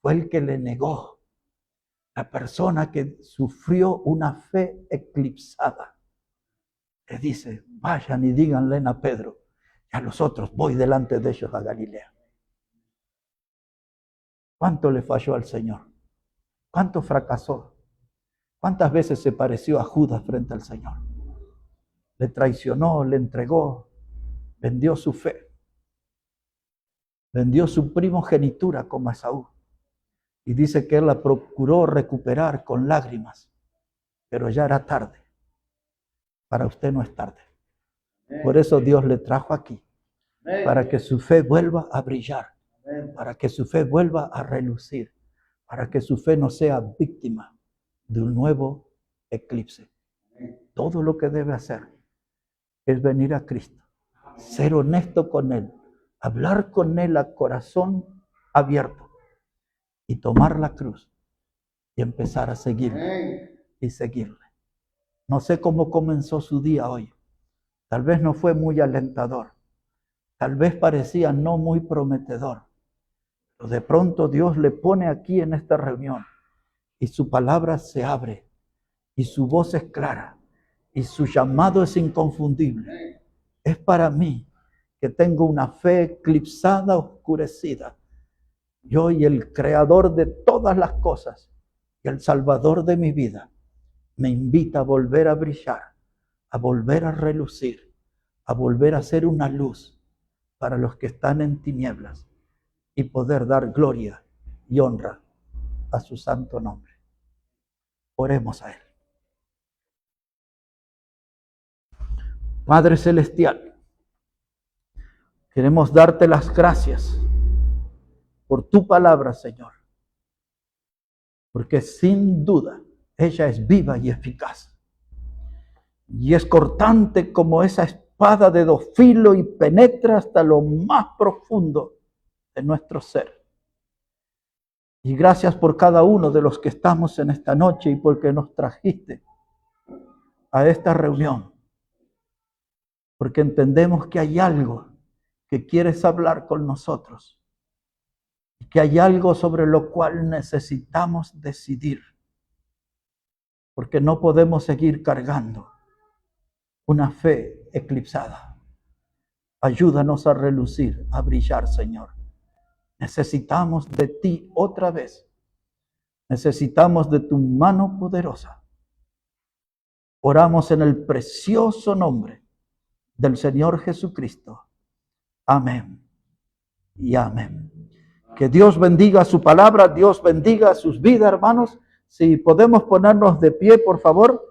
fue el que le negó. La persona que sufrió una fe eclipsada. Le dice, vayan y díganle a Pedro y a los otros, voy delante de ellos a Galilea. ¿Cuánto le falló al Señor? ¿Cuánto fracasó? ¿Cuántas veces se pareció a Judas frente al Señor? Le traicionó, le entregó, vendió su fe. Vendió su primogenitura como Esaú. Y dice que él la procuró recuperar con lágrimas. Pero ya era tarde. Para usted no es tarde. Por eso Dios le trajo aquí. Para que su fe vuelva a brillar. Para que su fe vuelva a relucir. Para que su fe no sea víctima de un nuevo eclipse. Todo lo que debe hacer es venir a Cristo. Ser honesto con Él. Hablar con Él a corazón abierto. Y tomar la cruz. Y empezar a seguirle. Y seguirle. No sé cómo comenzó su día hoy. Tal vez no fue muy alentador. Tal vez parecía no muy prometedor. Pero de pronto Dios le pone aquí en esta reunión. Y su palabra se abre. Y su voz es clara. Y su llamado es inconfundible. Es para mí que tengo una fe eclipsada, oscurecida. Yo y el creador de todas las cosas y el salvador de mi vida me invita a volver a brillar, a volver a relucir, a volver a ser una luz para los que están en tinieblas y poder dar gloria y honra a su santo nombre. Oremos a Él. Padre Celestial, queremos darte las gracias por tu palabra, Señor, porque sin duda ella es viva y eficaz, y es cortante como esa espada de dos filos y penetra hasta lo más profundo de nuestro ser. Y gracias por cada uno de los que estamos en esta noche y porque nos trajiste a esta reunión, porque entendemos que hay algo que quieres hablar con nosotros. Que hay algo sobre lo cual necesitamos decidir, porque no podemos seguir cargando una fe eclipsada. Ayúdanos a relucir, a brillar, Señor. Necesitamos de ti otra vez. Necesitamos de tu mano poderosa. Oramos en el precioso nombre del Señor Jesucristo. Amén y amén. Que Dios bendiga su palabra, Dios bendiga sus vidas, hermanos. Si podemos ponernos de pie, por favor.